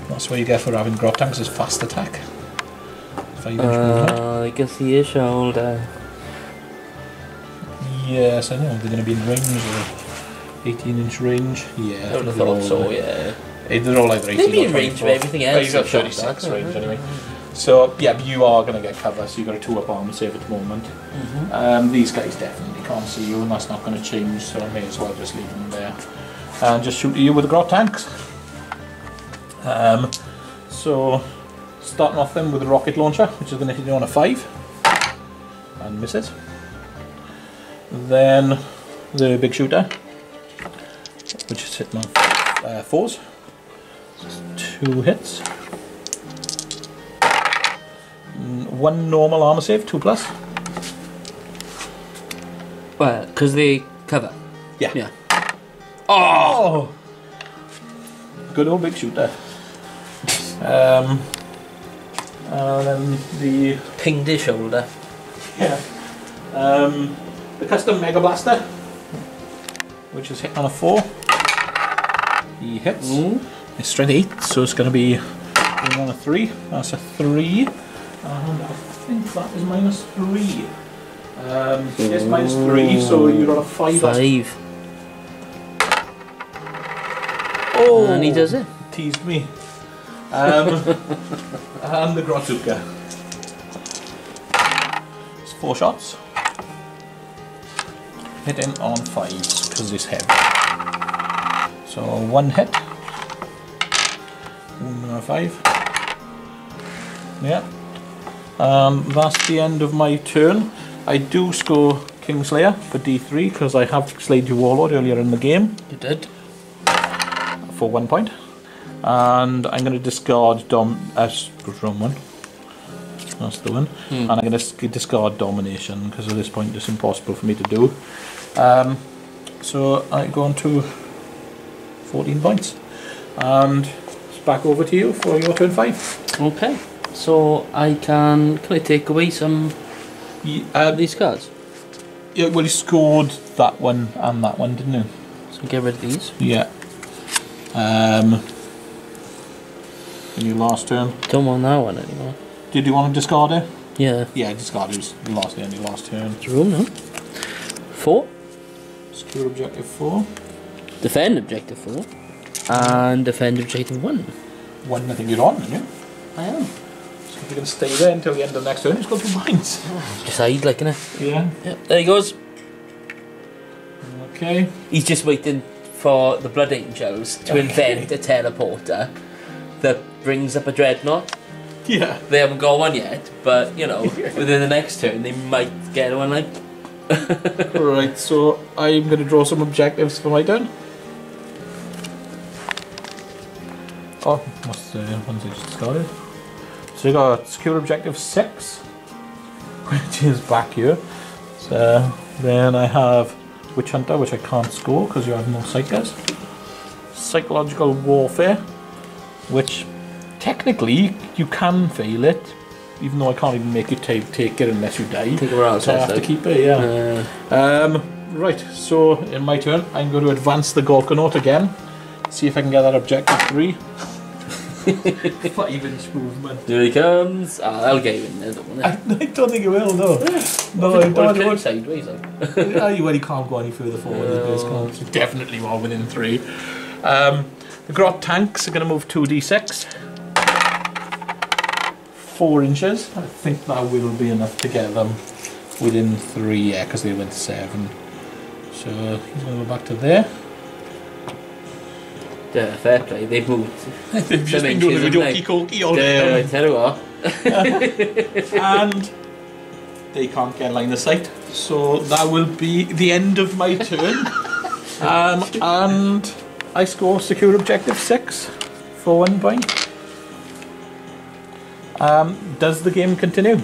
That's what you get for having grot tanks, is fast attack. 5 inch movement. I can see your shoulder. Yes, I know. They're going to be in range, or 18-inch range. Yeah, I would have thought so, yeah. They're all either 18 Maybe or in range of 24. everything else. You've got 36 range anyway. So, yeah, but you are going to get cover, so you've got a 2-up armor save at the moment. These guys definitely can't see you, and that's not going to change, so I may as well just leave them there. And just shoot at you with the grot tanks. So, starting off then with the rocket launcher, which is going to hit you on a 5. And miss it. Then the big shooter, which is hitting on 4s. 2 hits. 1 normal armor save, 2+. Well, because they cover. Yeah. Yeah. Oh! Good old big shooter. And then the Pinged his shoulder. yeah, the custom Mega Blaster, which is hit on a 4. He hits. It's strength 8, so it's going to be on a 3. That's a 3, and I think that is -3. Yes, -3, so you're on a 5. 5. Oh, and he does it. Teased me. And the Grotzuka. It's 4 shots. Hitting on 5s because it's heavy. So 1 hit. 1 on 5. Yeah. That's the end of my turn. I do score Kingslayer for D3 because I have slayed your Warlord earlier in the game. You did. For 1 point. And I'm going to discard that's the wrong one. That's the one. And I'm going to discard Domination because at this point it's impossible for me to do. So I go on to 14 points. And it's back over to you for your turn 5. Okay. So can I take away some of these cards? Yeah, well, you scored that one and that one, didn't you? So get rid of these. Yeah. In your last turn. Don't want that one anymore. Did you want to discard it? Yeah. Yeah, discard it. It was the last end of your last turn. There's room now. 4. Secure objective 4. Defend objective 4. And defend objective 1. 1, I think you're on, aren't you? I am. So if you're going to stay there until the end of the next turn, it's got 2 points. Decide, like, innit? Yeah. Yep, there he goes. Okay. He's just waiting for the Blood Angels to invent a teleporter that brings up a dreadnought. Yeah. They haven't got one yet, but you know, within the next turn they might get one. Like, Right. So I'm going to draw some objectives for my turn. Oh, what's the ones I just discarded? So you got secure objective 6, which is back here. So then I have Witch Hunter, which I can't score because you have no psychers. Psychological warfare, which technically you can fail it, even though I can't even make you take it unless you die. take a round So I have to keep it, yeah. Right, so in my turn, I'm going to advance the Gorkanaut again. See if I can get that objective 3. 5-inch movement. Here he comes. I'll get you in there, don't worry. I don't think it will, no. No, I Well, don't. sideways, like. Well, you can't go any further forward. No. It's definitely more within 3. The Grot tanks are going to move 2d6. 4 inches. I think that will be enough to get them within 3, yeah, because they went 7. So he's going to go back to there. Yeah, fair play. They've moved. They've just been doing the jokey-cokey all day. I tell you what. And they can't get line of sight. So that will be the end of my turn. And I score secure objective 6 for 1 point. Does the game continue?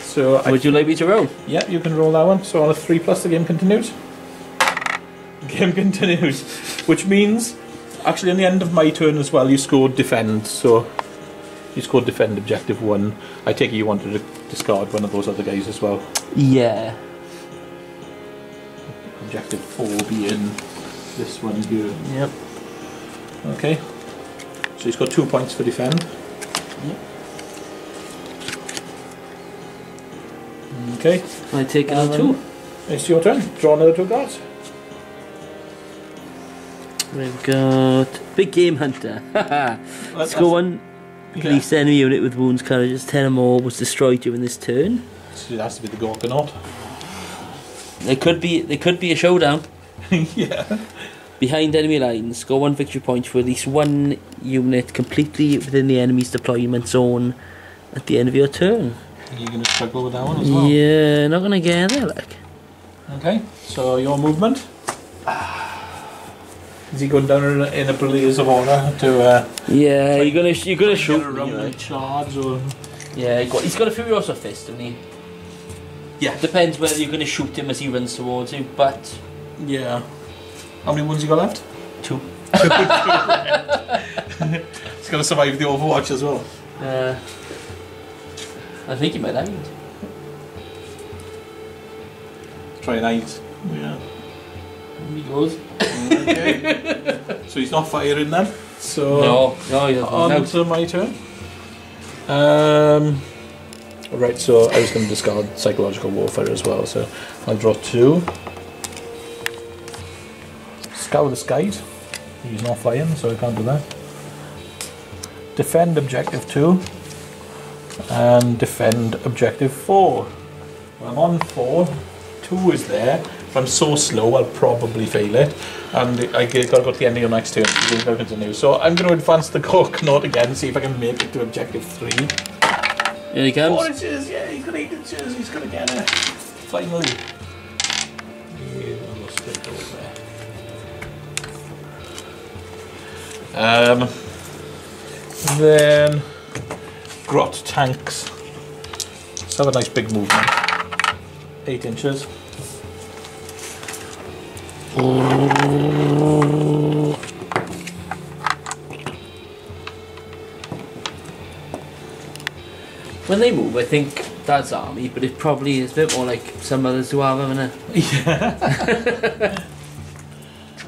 So Would you like me to roll? Yeah, you can roll that one. So on a 3+, the game continues. Game continues, which means actually on the end of my turn as well, you scored defend. So you scored defend objective 1. I take it you wanted to discard one of those other guys as well. Yeah. Objective 4 being this one here. Yep. Okay. So he's got 2 points for defend. Yep. Okay. I take it on 2. It's your turn. Draw another 2 cards. We've got Big Game Hunter. Let's go on. Police enemy unit with wounds courageous 10 or more was destroyed during this turn. So it has to be the Gorkanaut. There could be a showdown. Yeah. Behind enemy lines, score 1 victory point for at least 1 unit completely within the enemy's deployment zone at the end of your turn. You're going to struggle with that one as well. Yeah, not going to get there, like. Okay, so your movement. Is he going down in a blaze of honour to? Yeah, you're gonna shoot. Around and charge or? Yeah, he's got a Furiosa fist, doesn't he? Yeah. Depends whether you're gonna shoot him as he runs towards you, but Yeah. How many wounds you got left? 2. It's going to survive the Overwatch as well. I think he might have. Try an eyes. Yeah. He goes. Okay. So he's not firing then. So No, he doesn't. on to my turn. Right, so I was going to discard psychological warfare as well. So I'll draw 2. Scour the skies. He's not flying, so I can't do that. Defend objective 2 and defend objective 4. Well, I'm on 4. 2 is there. If I'm so slow, I'll probably fail it, and I got to go to the end of your next turn to continue. So I'm going to advance the Corknot again, see if I can make it to objective 3. Here he comes. 4 inches, yeah, he's got 8 inches. He's going to get it. Finally. Yeah, I'll go straight over there. Then grot tanks. Let's have a nice big movement. 8 inches. When they move, I think that's army, but it probably is a bit more like some others who have, isn't it? Yeah.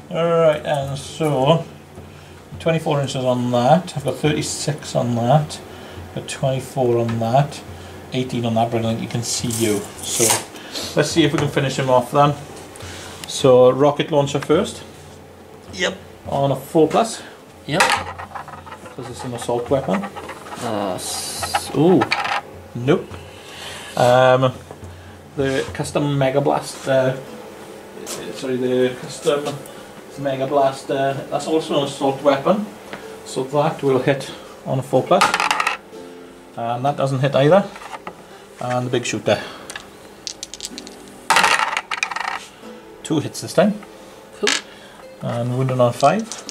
Alright, and so 24 inches on that. I've got 36 on that. I've got 24 on that. 18 on that, but I don't think you can see you. So let's see if we can finish him off then. So rocket launcher first. Yep. On a 4+. Yep. Because it's an assault weapon. Ooh. Nope. The custom Mega Blaster. The custom Mega Blaster. That's also an assault weapon. So that will hit on a 4+. And that doesn't hit either. And the big shooter. 2 hits this time. Cool. And wounded on 5.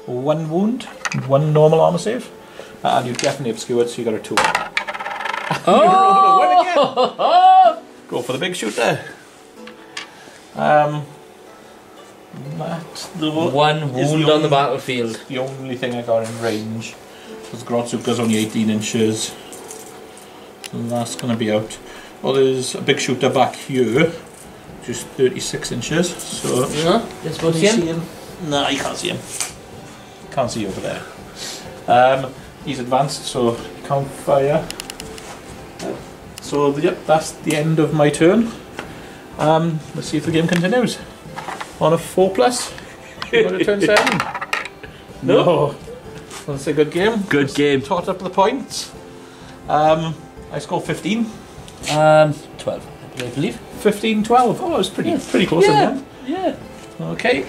1 wound, 1 normal armor save. And you definitely obscured, so you got a 2. Oh! Go for the big shooter. That though, 1 wound on the battlefield. The only thing I got in range. Because Grotsuka's only 18 inches. So that's going to be out. Well, there's a big shooter back here. Just 36 inches. So Yeah, this one can you see here. him? No, you can't see him. Can't see over there. He's advanced, so he can't fire. So yep, that's the end of my turn. Let's see if the game continues. On a 4+. You got to turn 7. No. That's a good game. Good game. Tot up the points. I scored 15. 12, I believe. 15-12. Oh, it was pretty close in the end. Yeah. Okay.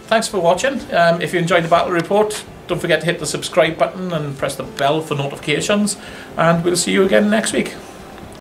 Thanks for watching. If you enjoyed the battle report, don't forget to hit the subscribe button and press the bell for notifications. And we'll see you again next week.